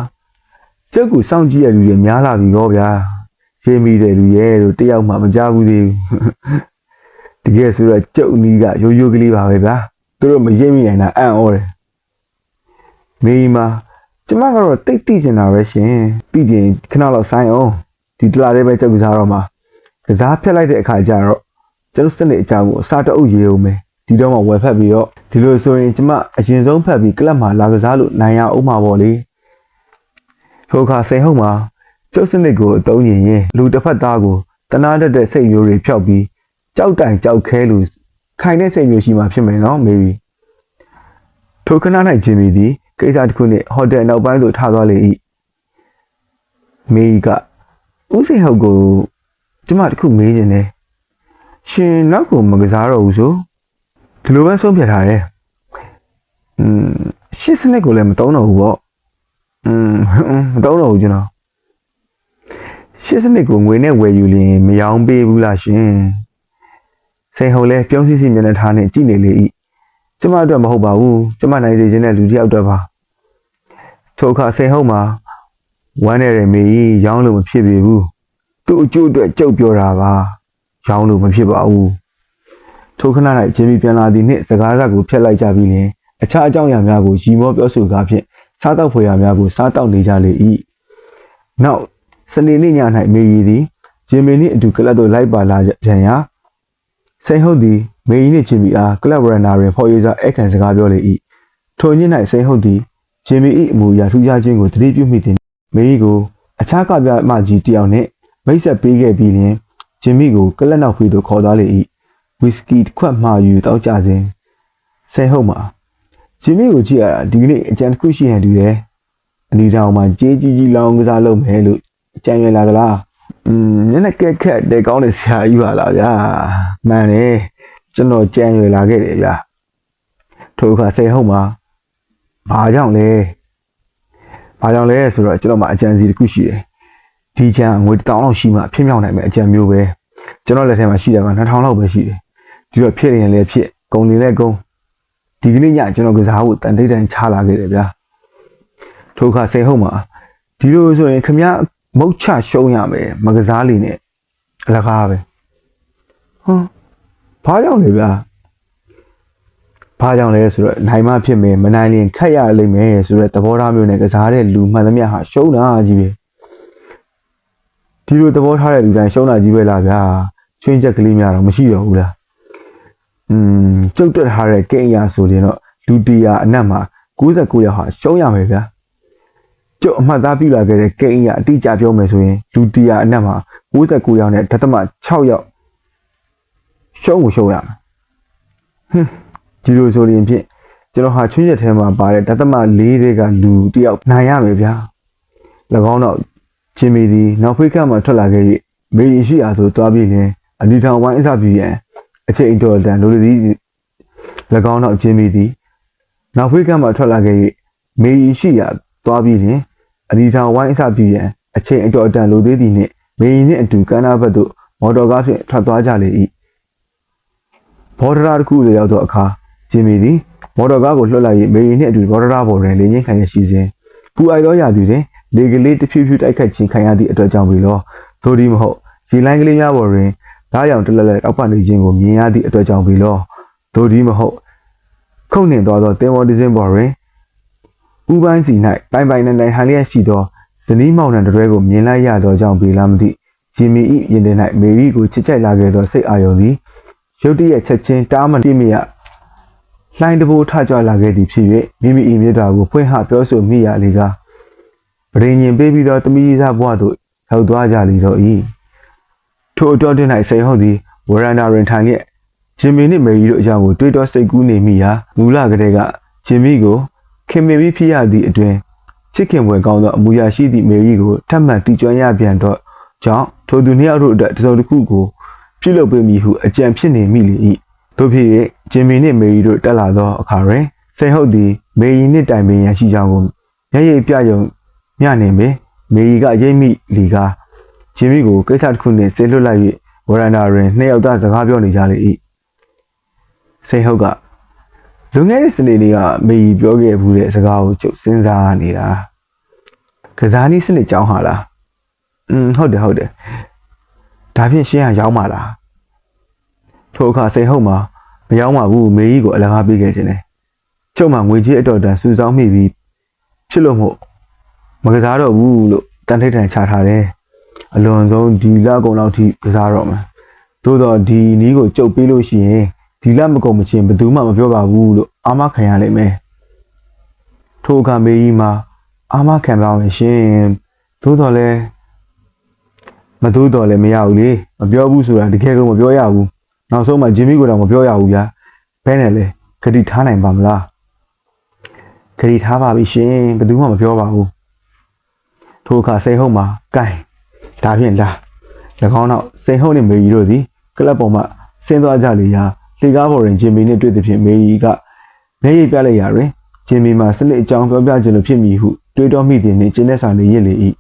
ကျုပ်ကိုစောင့်ကြည့်ရလူတွေများလာပြီတော့ဗျာရင့်မိတဲ့လူရဲ့လို့တယောက်မှမကြားဘူးသေးဘူးတကယ်ဆိုတော့ကျုပ်နီးကရိုးရိုးကလေးပါပဲဗျာသူတို့မရင့်မိနိုင်တာအံ့ဩတယ်မေရီမှာကျမကတော့တိတ်တိကျင်တာပဲရှင်ပြီးရင်ခဏလောက်ဆိုင်အောင်ဒီတလားလေးပဲကျုပ်ကစားတော့မှာကစားဖြတ်လိုက်တဲ့အခါကျတော့ကျုပ်စနစ်အကြောင်းကိုအစားတအုပ်ရေအောင်မယ်ဒီတော့မှဝယ်ဖက်ပြီးတော့ဒီလိုဆိုရင်ကျမအရင်ဆုံးဖက်ပြီးကလပ်မှာလာကစားလို့နိုင်ရအောင်မှာပေါ့လေထိုခါစိန်ဟုတ်မှာကျုပ်စနစ်ကိုအသုံးရင်လူတစ်ဖက်သားကိုတနာတတ်တဲ့စိတ်မျိုးတွေဖျောက်ပြီးကြောက်တိုင်ကြောက်ခဲလို့ခိုင်တဲ့စိတ်မျိုးရှိမှဖြစ်မယ်နော်မေရီထိုခဏ၌ဂျင်မီသည်ကိစ္စတစ်ခုနှင့်ဟိုတယ်နောက်ပိုင်းသို့ထားသွားလေ၏မေရီကဦးစိန်ဟုတ်ကိုကျမတခုမေးခြင်းနဲ့ရှင်နောက်ကိုမကစားတော့ဘူးဆိုဒီလိုပဲဆုံးဖြတ်ထားတယ်ရှစ်စနစ်ကိုလည်းမတုံးတော့ဘူးပေါ့မတုံးတော့ဘူးကျွန်တော်ရှစ်စနစ်ကိုငွေနဲ့ဝယ်ယူရင်မရောင်းပေးဘူးလားရှင်စိန်ဟုတ်လဲပြုံးစီစီမျက်နှာထားနဲ့ကြည့်နေလေ၏ကျမအတွက်မဟုတ်ပါဘူးကျမနိုင်စေခြင်းနဲ့လူတစ်ယောက်အတွက်ပါထိုအခါစိန်ဟုတ်မှာဝမ်းနေတဲ့မေကြီးရောင်းလို့မဖြစ်ပြီဘူးသူ့အကျိုးအတွက်ကြုတ်ပြောတာပါရောင်းလို့မဖြစ်ပါဘူးထိုခဏ၌ဂျင်မီပြန်လာသည်နှင့်စကားစကိုဖျက်လိုက်ကြပြီးလျှင်အခြားအကြောင်းအရာများကိုရီမောပြောဆိုကားဖြင့်စားတောက်ဖွယ်ရာများကိုစားတောက်နေကြလေ၏နောက်စနေနေ့ည၌မေရီသည်ဂျင်မီနှင့်အတူကလပ်သို့လိုက်ပါလာပြန်ရာစိန်ဟုတ်သည်မေရီနှင့်ဂျင်မီအားကလပ်ရန်နာတွင်ဖော်ရစာအခန့်စကားပြောလေ၏ထိုည၌စိန်ဟုတ်သည်ဂျင်မီ၏အမူအရာထူးခြားခြင်းကိုသတိပြုမိသည်မေရီကိုအခြားကပြမကြီးတယောက်နှင့်မိတ်ဆက်ပေးခဲ့ပြီးလျှင်ဂျင်မီကိုကလပ်နောက်ဖေးသို့ခေါ်သွားလေ၏ဝီစကီတစ်ခွက်မှယူတောက်ကြစဉ်စိန်ဟုတ်မှာဂျင်မီကိုကြည့်ရတာဒီနေ့အကြံတစ်ခုရှိဟန်တူတယ်အနီတောင်မှာကြေးကြီးလောင်းကစားလုပ်မယ်လို့အကြံရွယ်လာသလားညနေကက်တဲ့ကောင်းတဲ့ဆရာကြီးပါလားဗျာမှန်တယ်ကျွန်တော်ကြံရွယ်လာခဲ့တယ်ဗျာထိုအခါစိန်ဟုတ်မှာဘာကြောင့်လဲဆိုတော့ကျွန်တော်မှအကြံစီတစ်ခုရှိတယ် ဒီချမ်းငွေ1000လောက်ရှိမှဖြစ်မြောက်နိုင်မယ်အကြံမျိုးပဲကျွန်တော်လက်ထဲမှာရှိတာက2000လောက်ပဲရှိတယ်ဒီတော့ဖြစ်ရင်လည်းဖြစ်ကုန်နေလည်းကုန်ဒီကနေ့ညကျွန်တော်ကစားဖို့တန်တိတ်တန်ချလာခဲ့တယ်ဗျာထိုခါစိန်ဟုတ်မှာဒီလိုဆိုရင်ခမမုတ်ချရှုံးရမယ်မကစားလီနဲ့အလကားပဲဘာကြောင့်လဲဗျာဘာကြောင့်လဲဆိုတော့နိုင်မဖြစ်မယ်မနိုင်ရင်ခက်ရလိမ့်မယ်ဆိုတော့သဘောထားမျိုးနဲ့ကစားတဲ့လူမှန်သမျှဟာရှုံးတာကြီးပဲဒီလိုသဘောထားတဲ့လူတိုင်းရှုံးတာကြီးပဲလားဗျာချွင်းချက်ကလေးများတော့မရှိတော့ဘူးလားကျုပ်တက်ထားတဲ့ကိန်းရဆိုရင်တော့လူ100အနက်မှာ99ယောက်ဟာရှုံးရမယ်ဗျာကျုပ်အမှတ်သားပြုလာခဲ့တဲ့ကိန်းရအတိအကျပြောမယ်ဆိုရင်လူ100အနက်မှာ99ယောက်နဲ့ဒသမ6ယောက်ရှုံးကိုရှုံးရမယ်ဒီလိုဆိုရင်ဖြင့်ကျွန်တော်ဟာချွင်းချက်ထဲမှာပါတဲ့ဒသမ4တွေကလူ1ယောက်နိုင်ရမယ်ဗျာ၎င်းတော့ချင်းမီဒီနောက်ဖိတ်ကမှာထွက်လာခဲ့၍မေးရှိအားဆိုသွားပြီးရင်အနီထောင်ဝိုင်းအစပြုရန်အချိန်တော်တန်လိုသည်၎င်းတော့ချင်းမီဒီနောက်ဖိတ်ကမှာထွက်လာခဲ့၍မေးရှိအားသွားပြီးရင်အနီထောင်ဝိုင်းအစပြုရန်အချိန်အတော်တန်လိုသေးသည်နှင့်မေးနှင့်အတူကမ်းနားဘက်သို့မော်တော်ကားဖြင့်ထွက်သွားကြလေ၏ဘော်ဒရာတစ်ခုလိုရောက်သောအခါဂျင်မီသည်မော်တော်ကားကိုလွှတ်လိုက်၍မေရီနှင့်အတူဘော်ဒရာပေါ်တွင်လေငင်းခံရရှိစဉ်ပူအိုက်သောရာသီတွင်လေကလေးတစ်ဖြည်းဖြည်းတိုက်ခတ်ခြင်းခံရသည့်အတွက်ကြောင့်ပြီလောသို့ဒီမဟုတ်ရေလိုင်းကလေးများပေါ်တွင်ဓာတ်ရောင်တလက်လက်အောက်ပနေခြင်းကိုမြင်ရသည့်အတွက်ကြောင့်ပြီလောသို့ဒီမဟုတ်ခုန်နှင်သွားသောတင်ဝဒီဇင်းပေါ်တွင်ဥပိုင်းစီ၌ပိုင်ပိုင်နိုင်နိုင်ဟန်လျက်ရှိသောဇနီးမောင်နှံတွဲကိုမြင်လိုက်ရသောကြောင့်ပြီလားမသိဂျင်မီ၏ရင်ထဲ၌မေရီကိုချစ်ကြိုက်လာခဲ့သောစိတ်အာရုံသည်ရုတ်တရက်ချက်ချင်းတားမတိမရလှိုင်းတဘိုးထကြွလာခဲ့သည်ဖြစ်၍မိမိ၏မြေတာကိုဖွင့်ဟပြောဆိုမိရလေကပရိညင်ပေးပြီးတော့တမိစားဘဝသို့ရောက်သွားကြလေတော့၏ထိုအတော်တွင်၌စိန်ဟုတ်သည်ဝရန်ဒါတွင်ထိုင်လျက်ဂျင်မီနှင့်မေရီတို့အကြောင်းကိုတွေးတောစိတ်ကူးနေမိရာမူလကတည်းကဂျင်မီကိုခင်မီပြီးဖြစ်ရသည့်အတွင်ချစ်ခင်ပွဲကောင်းသောအမူအရာရှိသည့်မေရီကိုထပ်မံတီကျွမ်းရပြန်သောကြောင့်ထိုသူနှစ်ယောက်တို့အတွက်တစုံတစ်ခုကိုပြုလုပ်ပေးမည်ဟုအကြံဖြစ်နေမိလေ၏တို့ဖြစ်၍ဂျင်မီနှင့်မေရီတို့တက်လာသောအခါတွင်စိန်ဟုတ်သည်မေရီနှင့်တိုင်ပင်ရန်ရှိကြောင်းကိုမျက်ရည်ပြယုံမျှနေပင်မေရီကရိပ်မိလီကဂျင်မီကိုကိစ္စတစ်ခုနှင့်ဆေးလွတ်လိုက်၍ဝရန်ဒါတွင်နှစ်ယောက်သားစကားပြောနေကြလေ၏စိန်ဟုတ်ကလူငယ်တဲ့စနေနေ့ကမေရီပြောခဲ့ဘူးတဲ့စကားကိုကျုပ်စဉ်းစားနေတာကစားနည်းစနစ်ကြောင်းဟာလားဟုတ်တယ်ဒါဖြင့်ရှင်းရရောက်မှာလားထိုအခါစိန်ဟုတ်မှာမရောက်မှာဘူးမေကြီးကိုအလကားပေးခဲ့ခြင်းနဲ့ကျုပ်မှငွေကြေးအတော်တန်စုဆောင်းမိပြီးဖြစ်လို့မို့မကစားတော့ဘူးလို့တန်ထိတ်တန်ချထားတယ်အလွန်ဆုံးဒီလကုန်လောက်ထိကစားတော့မှာသို့တော့ဒီနီးကိုကျုပ်ပေးလို့ရှိရင်ဒီလမကုန်မချင်းဘယ်သူမှမပြောပါဘူးလို့အာမခံရလိမ့်မယ်ထိုအခါမေကြီးမှာအာမခံပါမယ်ရှင်သို့တော်လည်းမရဘူးလေမပြောဘူးဆိုတာတကယ်ကိုမပြောရဘူးနောက်ဆုံးမှဂျင်မီကိုတော့မပြောရဘူးဗျာဘဲနဲ့လေခတိထားနိုင်ပါမလားခတိထားပါပြီရှင်ဘယ်သူမှမပြောပါဘူးထိုအခါစိန်ဟုတ်မှာကဲဒါဖြင့်လား၎င်းတော့စိန်ဟုတ်နဲ့မေကြီးတို့သည်ကလပ်ပေါ်မှဆင်းသွားကြလေရာလှေကားပေါ်တွင်ဂျင်မီနှင့်တွေ့သဖြင့်မေကြီးကမျက်ရည်ပြလိုက်ရာတွင်ဂျင်မီမှာစနစ်အကြောင်းပြောပြခြင်းလိုဖြစ်မည်ဟုတွေးတောမိသည်နှင့်ကျင်းတဲ့စာနေရစ်လေ၏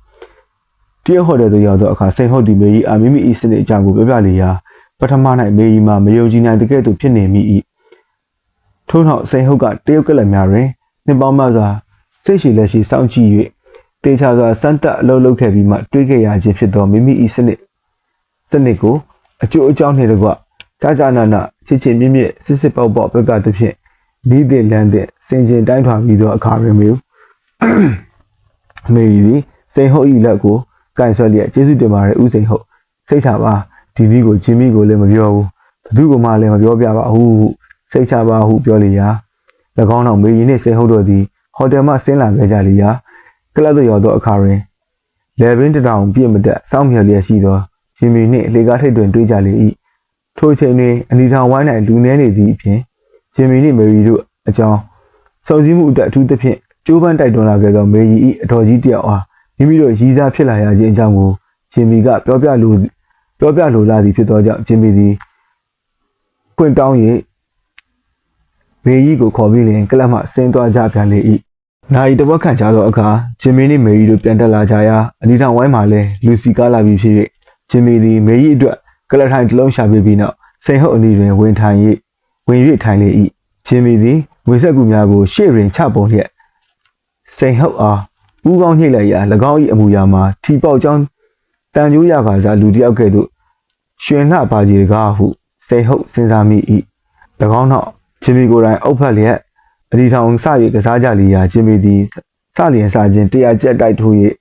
တရုတ်ဟိုတယ်သို့ရောက်သောအခါစိန်ဟုတ်သည်မေကြီးအာမိမိ၏စနစ်အကြောင်းကိုပြောပြလေရာပထမ၌မေကြီးမှာမယုံကြည်နိုင်တဲ့ကဲ့သို့ဖြစ်နေမိ၏ထို့နောက်စိန်ဟုတ်ကတရုတ်ကလပ်များတွင်နှစ်ပေါင်းများစွာစိတ်ရှိလက်ရှိစောင့်ကြည့်၍တေချာစွာစမ်းတက်အလုပ်လုပ်ခဲ့ပြီးမှတွေးခဲ့ရခြင်းဖြစ်သောမိမိ၏စနစ်ကိုအကျိုးအကြောင်းနှင့်တကွကြာနာချစ်ချစ်မြင့်မြင့်စစ်ပေါက်ပြပြသဖြင့်ဒီတဲ့လမ်းတဲ့စင်ကျင်တိုင်းထွာပြီးသောအခါတွင်မေကြီးစိန်ဟုတ်၏လက်ကိုကန်ဆွဲလျက်ကျေးဇူးတင်ပါတယ်ဦးစိန်ဟုတ်စိတ်ချပါဒီဗီကိုဂျင်မီကိုလည်းမပြောဘူးဘသူကမှလည်းမပြောပြပါဘူးစိတ်ချပါဟုပြောလေရာ၎င်းနောက်မေကြီးနှင့်စိန်ဟုတ်တို့သည်ဟိုတယ်မှဆင်းလာခဲ့ကြလေရာကလပ်သို့ရောက်သောအခါတွင်လေဘင်းတထောင်ပြည့်မတက်စောင့်မျှော်လျက်ရှိသောဂျင်မီနှင့်လေကားထိပ်တွင်တွေ့ကြလေ၏ထိုချိန်တွင်အနီထောင်ဝိုင်း၌လူနှဲနေသည့်အပြင်ဂျင်မီနှင့်မေရီတို့အကြောင်းစုံစည်းမှုအတွက်အထူးသဖြင့်ကျိုးပန်းတိုက်တွန်းလာခဲ့သောမေရီ၏အတော်ကြီးတယောက်အားမိမိတို့ရည်စားဖြစ်လာရခြင်းအကြောင်းကိုဂျင်မီကပြောပြလိုလာသည်ဖြစ်သောကြောင့်ဂျင်မီသည်ပွင့်တောင်း၍မေကြီးကိုခေါ်ပြီးလျှင်ကလပ်မှဆင်းသွားကြပြန်လေ၏ နိုင်တပတ်ခန့်ကြာသောအခါဂျင်မီနှင့်မေရီတို့ပြန်တက်လာကြရာအနီထောင်ဝိုင်းမှာလဲလူစီကားလာပြီးဖြစ်၍ဂျင်မီသည်မေရီအတွက်ကလထိုင်တစ်လုံးရှာပေးပြီးနောက်စိန်ဟုတ်အနီတွင်ဝင်၍ထိုင်လေ၏ဂျင်မီသည်ငွေဆက်ကူများကိုရှေ့တွင်ချပုံလျက်စိန်ဟုတ်အားဦးကောင်းညှိလိုက်ရာ၎င်း၏အမူအရာမှာထီပေါက်ကြောင်းတန်ကြိုးရပါစားလူတစ်ယောက်ကဲ့သို့ရှင်လှပါကြီးကားဟုစိန်ဟုတ်စဉ်းစားမိ၏၎င်းနောက်ဂျင်မီကိုယ်တိုင်အုပ်ဖက်လျက်အဒီထောင်စ၍ကစားကြလီရာဂျင်မီသည်စလျင်စခြင်း100ကျပ်တိုက်ထိုး၍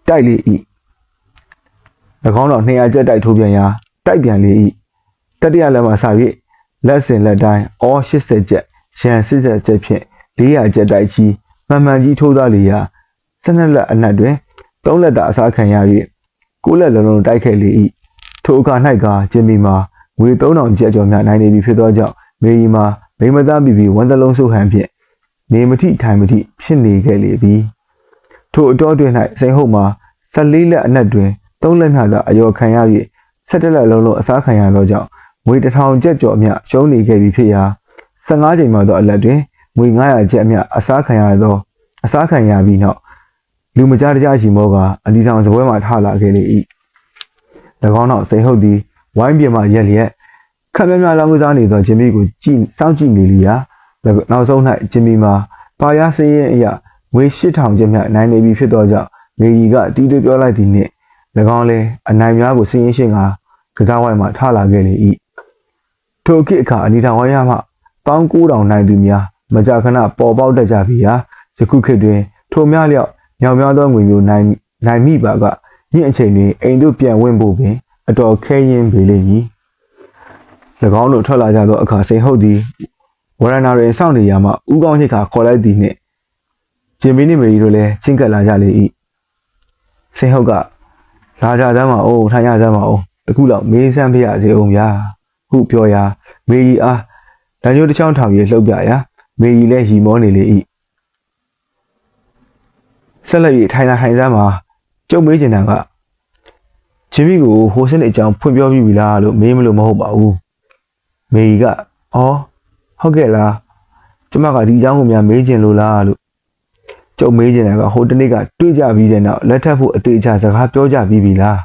တိုက်လေ၏၎င်းနောက်200ကျပ်တိုက်ထိုးပြန်ရာတိုက်ပြန်လေ၏တတိယလက်မှစ၍လက်စင်လက်တိုင်းအော်80ကျပ်ရန်80ကျပ်ဖြင့်400ကျပ်တိုက်ချီမှန်မှန်ကြီးထိုးသားလီရာ12လက်အနက်တွင်3လက်သာအစားခံရ၍9လက်လုံးတိုက်ခဲ့လေ၏ထိုအခါ၌ကဂျင်မီမှာငွေ3000ကျပ်ကျော်များနိုင်နေပြီဖြစ်သောကြောင့်မေရီမှာမိမသားပြီးဝန်သလုံးဆုပ်ဟန်ဖြင့်နေမတိထိုင်မတိဖြစ်နေခဲ့လေပြီထိုအတော်တွင်၌စိန်ဟုတ်မှာ14လက်အနက်တွင်3လက်မျှသာအယောခံရ၍17လက်လုံးအစားခံရသောကြောင့်ငွေ1000ကျပ်ကျော်အမျှရှုံးနေခဲ့ပြီဖြစ်ရာ15ချိန်မှသောအလက်တွင်ငွေ900ကျပ်အမျှအစားခံရပြီးနောက်လူမကြားတကြားရှိမောကအနီထောင်စပွဲမှထလာခဲ့လေ၏၎င်းနောက်စိန်ဟုတ်သည်ဝိုင်းပြင်မှရက်လျက်ခက်များလောင်းကစားနေသောဂျင်မီကိုစောင့်ကြည့်နေလီရာနောက်ဆုံး၌ဂျင်မီမှာပါရစရင်အရာငွေ8000ကျပ်မျှနိုင်နေပြီဖြစ်သောကြောင့်မေရီကတီးတွပြောလိုက်သည်နှင့်၎င်းလည်းအနိုင်များကိုစရင်ရှင်းကစားဝိုင်းမှထလာခဲ့လေ၏ထိုခေတ်အခါအနီထောင်ဝိုင်းရမှ19000နိုင်သူများမကြာခဏပေါ်ပေါက်တတ်ကြပြီရာယခုခေတ်တွင်ထိုများလျောက်ညောင်များသောငွေမျိုးနိုင်မိပါကညင့်အချိန်တွင်အိမ်သို့ပြန်ဝင်ဖို့ပင်အတော်ခဲရင်ပေလိမ့်မည်၎င်းတို့ထွက်လာကြသောအခါစိန်ဟုတ်သည်ဝရဏတွင်စောင့်နေရမှဦးကောင်းချိတ်ခါခေါ်လိုက်သည်နှင့်ဂျင်မီနှင့်မေရီတို့လည်းချင်းကပ်လာကြလေ၏စိန်ဟုတ်ကလာကြသမ်းမအောင်ထိုင်ရသမ်းမအောင်တခုလောက်မေးစမ်းပြရစေအောင်ဗျာဟုပြောရာမေရီအားတန်ကြိုးတစ်ချောင်းထောင်ရလှုပ်ပြရာမေရီလည်းရီမောနေလေ၏ဆက်လက်၍ထိုင်စမ်းမှာကျုပ်မေးချင်တာကဂျင်မီကိုဟိုစနစ်အကြောင်းဖွင့်ပြောပြီးပြီလားလို့မေးမလို့မဟုတ်ပါဘူးမေရီကအော်ဟုတ်ကဲ့လားကျမကဒီအကြောင်းကိုများမေးချင်လို့လားလို့ကျုပ်မေးချင်တာကဟိုတနေ့ကတွေ့ကြပြီးတဲ့နောက်လက်ထပ်ဖို့အသေးအချာစကားပြောကြပြီးပြီလား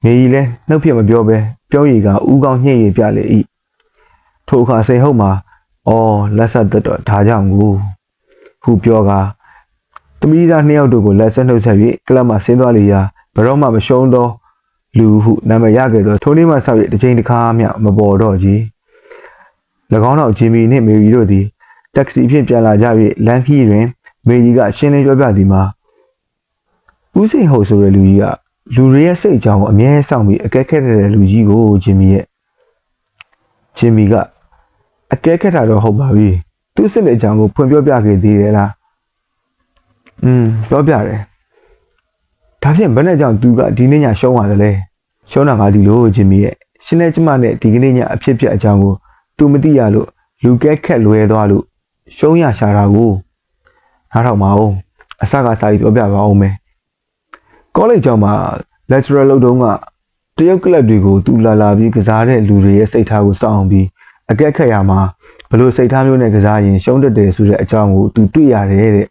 မေရီလည်းနှုတ်ဖြစ်မပြောပဲပြောရည်ကဦးကောင်းညှိရပြလေ၏ထိုအခါစိန်ဟုတ်မှာအော်လက်ဆက်သက်တော့ဒါကြောင့်ကိုဟုပြောကသမီးသားနှစ်ယောက်တို့ကိုလက်ဆက်နှုတ်ဆက်၍ကလပ်မှဆင်းသွားလေရာဘရောမှမရှုံးသောလူဟုနာမည်ရခဲ့သောထိုနေ့မှဆောက်၍တစ်ချိန်တစ်ခါမျှမပေါ်တော့ကြီး၎င်းနောက်ဂျင်မီနှင့်မေရီတို့သည်တက္ကစီဖြင့်ပြန်လာကြ၍လမ်းခီးတွင်မေရီကရှင်းလင်းပြောပြသည်မှာဦးစိန်ဟုတ်ဆိုတဲ့လူကြီးကလူတွေရဲ့စိတ်အကြောင်းကိုအမြဲစောင့်ပြီးအကဲခက်တဲ့လူကြီးကိုဂျင်မီကအကဲခက်တာတော့ဟုတ်ပါပြီသူ့စိတ်အကြောင်းကိုဖွင့်ပြောပြခဲ့သေးတယ်လားပြောပြတယ်ဒါဖြင့်ဘယ်နဲ့ကြောင့်သူကဒီနေ့ညရှုံးရတယ်လဲရှုံးတာကဒီလိုဂျင်မီရဲ့ရှင်းတဲ့ကျမနဲ့ဒီကနေ့ညအဖြစ်အကြောင်းကိုသူမသိရလို့လူကဲခက်လွဲသွားလို့ရှုံးရရှာတာကိုနားထောင်ပါဦးအစကစာရေးပြောပြပါဦးမယ်ကောလိပ်ကျောင်းမှာ lecturer လုပ်တုန်းကတရုတ်ကလပ်တွေကိုသူလာပြီးကစားတဲ့လူတွေရဲ့စိတ်ထားကိုစောင့်အောင်ပြီးအကဲခက်ရမှာဘလို့စိတ်ထားမျိုးနဲ့ကစားရင်ရှုံးတတ်တယ်ဆိုတဲ့အကြောင်းကိုသူတွေ့ရတယ်တဲ့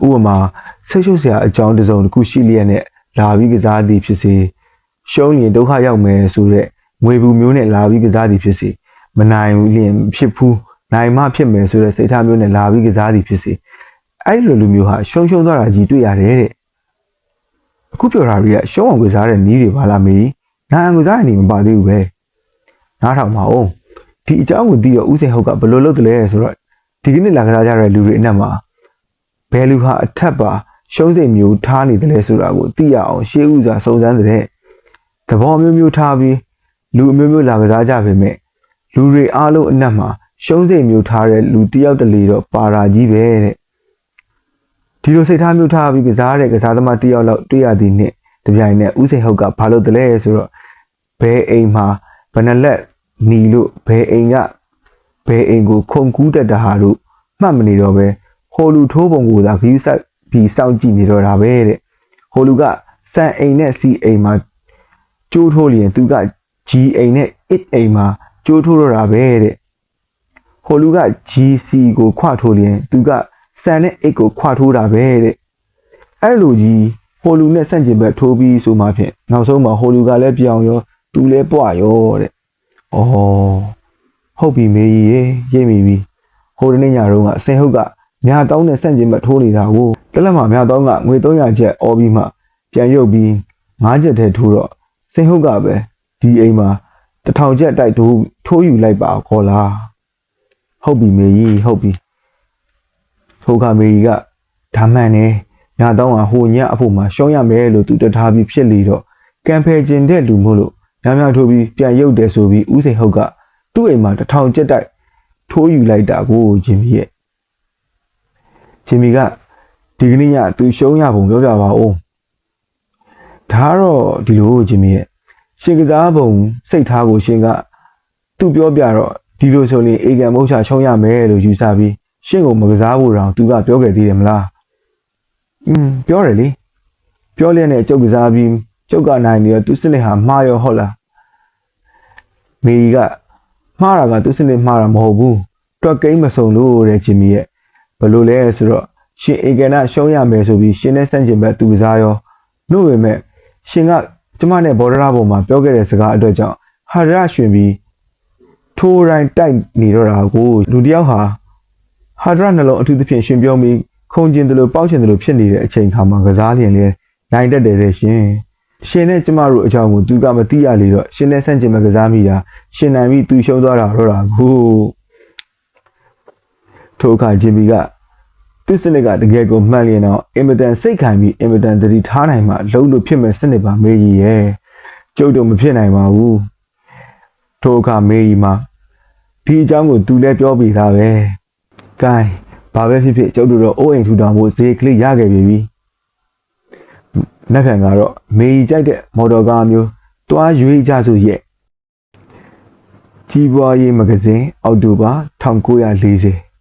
ဥပမာဆိတ်ရှုပ်စရာအကြောင်းတစ်စုံတစ်ခုရှိလျက်နဲ့လာပြီးကစားသည်ဖြစ်စေရှုံးရင်ဒုက္ခရောက်မယ်ဆိုတဲ့ငွေဘူးမျိုးနဲ့လာပြီးကစားသည်ဖြစ်စေမနိုင်ဘူးလျင်ဖြစ်ဘူးနိုင်မှဖြစ်မယ်ဆိုတဲ့စိတ်ထားမျိုးနဲ့လာပြီးကစားသည်ဖြစ်စေအဲ့လိုလူမျိုးဟာရှုံးသွားတာကြီးတွေ့ရတယ်တဲ့အခုပြောတာတွေကရှုံးအောင်ကစားတဲ့နည်းတွေပါလားမေနိုင်အောင်ကစားတဲ့နည်းမပါသေးဘူးပဲနားထောင်ပါဦးဒီအကြောင်းကိုသိတော့ဦးစိန်ဟုတ်ကဘယ်လိုလုပ်တယ်လဲဆိုတော့ဒီကနေ့လာကစားကြတဲ့လူတွေအနက်မှာဘယ်လူဟာအထက်ပါရှုံးစိတ်မျိုးထားနေတယ်လဲဆိုတာကိုသိရအောင်ရှေးဥစွာစုံစမ်းတဲ့သဘောမျိုးထားပြီးလူအမျိုးလာကစားကြပေမဲ့လူတွေအားလုံးအနက်မှာရှုံးစိတ်မျိုးထားတဲ့လူတယောက်တလေတော့ပါရာကြီးပဲတဲ့ဒီလိုစိတ်ထားမျိုးထားပြီးကစားတဲ့ကစားသမားတယောက်လောက်တွေ့ရသည်နှင့်တပြိုင်နက်ဦးစိန်ဟုတ်ကဘာလို့တလဲဆိုတော့ဘယ်အိမ်မှာဘယ်နှလက်နီလို့ဘယ်အိမ်ကိုခုံကူးတတ်တာဟာလို့မှတ်မနေတော့ပဲဟိုလူထိုးပုံကိုသာဂရုစိုက်ပြီးစောင့်ကြည့်နေတော့တာပဲတဲ့ဟိုလူကစံအိမ်နဲ့စီအိမ်မှာကျိုးထိုးလျင်သူကဂျီအိမ်နဲ့အစ်အိမ်မှာကျိုးထိုးတော့တာပဲတဲ့ဟိုလူက GC ကိုခွထိုးလျင်သူက စံနဲ့အိတ်ကိုခွာထိုးတာပဲတဲ့အဲ့လိုကြီးဟိုလူနဲ့ဆန့်ကျင်ဘက်ထိုးပြီးဆိုမှဖြင့်နောက်ဆုံးမှာဟိုလူကလည်းပြောင်းရောသူလည်းပွားရောတဲ့ဩဟုတ်ပြီမေကြီးရေရိပ်မိပြီဟိုတနေ့ညတော့ကအစင်ဟုတ်ကမြာတောင်းနဲ့ဆန့်ကျင်ဘက်ထိုးနေတာကိုတလက်မှာမြာတောင်းကငွေ300ကျပ်အော်ပြီးမှပြန်ရုပ်ပြီး9ကျပ်ထဲထိုးတော့စင်ဟုတ်ကပဲဒီအိမ်မှာ1000ကျပ်တိုက်ထိုးယူလိုက်ပါခေါ်လားဟုတ်ပြီမေကြီးဟုတ်ပြီထိုးကမေကြီးကဒါမှန်နေညတောင်းကဟိုညအဖို့မှာရှောင်းရမယ်လို့သူတထားပြီးဖြစ်လေတော့ကံဖယ်ကျင်တဲ့လူမို့လို့များထိုးပြီးပြန်ရုပ်တယ်ဆိုပြီးဦးစိန်ဟုတ်ကသူ့အိမ်မှာ1000ကျပ်တိုက်ထိုးယူလိုက်တာကိုဂျင်မီရဲ့ဂျင်မီကဒီကနေ့ညသူရှုံးရပုံပြောပြပါဦးဒါတော့ဒီလိုဂျင်မီရဲ့ရှင်ကစားပုံစိတ်ထားကိုရှင်ကသူ့ပြောပြတော့ဒီလိုဆိုရင်အေကန်မုတ်ချရှုံးရမယ်လို့ယူဆပြီးရှင့်ကိုမကစားဖို့တောင်သူကပြောခဲ့သေးတယ်မလားပြောတယ်လေပြောလျက်နဲ့ကျုပ်ကစားပြီးကျုပ်ကနိုင်နေတော့သူစနစ်ဟာမှားရောဟုတ်လားမေကြီးကမှားတာကသူစနစ်မှားတာမဟုတ်ဘူးတွက်ကိန်းမစုံလို့တဲ့ဂျင်မီရဲ့ဘလို့လဲဆိုတော့ရှင်အေကန်ကရှုံးရမယ်ဆိုပြီးရှင်နဲ့ဆန့်ကျင်ဘက်သူကစားရောနှုတ်ပေမဲ့ရှင်ကကျမနဲ့ဘော်ဒရာပေါ်မှာပြောခဲ့တဲ့စကားအတွက်ကြောင့်ဟာရရှင်ပြီးထိုးတိုင်းတိုက်နေတော့တာကိုလူတယောက်ဟာဟာဒရနှလုံးအထူးသဖြင့်ရှင်ပြောပြီးခုံကျင်တယ်လို့ပေါက်ချင်တယ်လို့ဖြစ်နေတဲ့အချိန်ခါမှာကစားလျင်လဲနိုင်တတ်တယ်တဲ့ရှင်နဲ့ကျမတို့အကြောင်းကိုသူကမသိရလေတော့ရှင်နဲ့ဆန့်ကျင်မဲ့ကစားမိတာရှင်နိုင်ပြီးသူရှုံးသွားတာတော့တာကိုထိုအခါဂျင်မီကသူ့စနစ်ကတကယ်ကိုမှန်လျင်တော့အင်မတန်စိတ်ခံပြီးအင်မတန်သတိထားနိုင်မှလုံးလို့ဖြစ်မဲ့စနစ်ပါမေးကြီးရဲ့ကျုပ်တို့မဖြစ်နိုင်ပါဘူးထိုအခါမေးကြီးမှာဒီအကြောင်းကိုသူလည်းပြောပြီးသားပဲကဲဘာပဲဖြစ်ဖြစ်ကျုပ်တို့တော့အိုးအိမ်ထူထောင်ဖို့ဈေးကလေးရခဲ့ပြီနောက်ခံကတော့မေကြီးကြိုက်တဲ့မော်တော်ကားမျိုးတွားရွေးကြစို့ရဲ့ကြီးပွားရေးမဂဇင်းအောက်တိုဘာ1940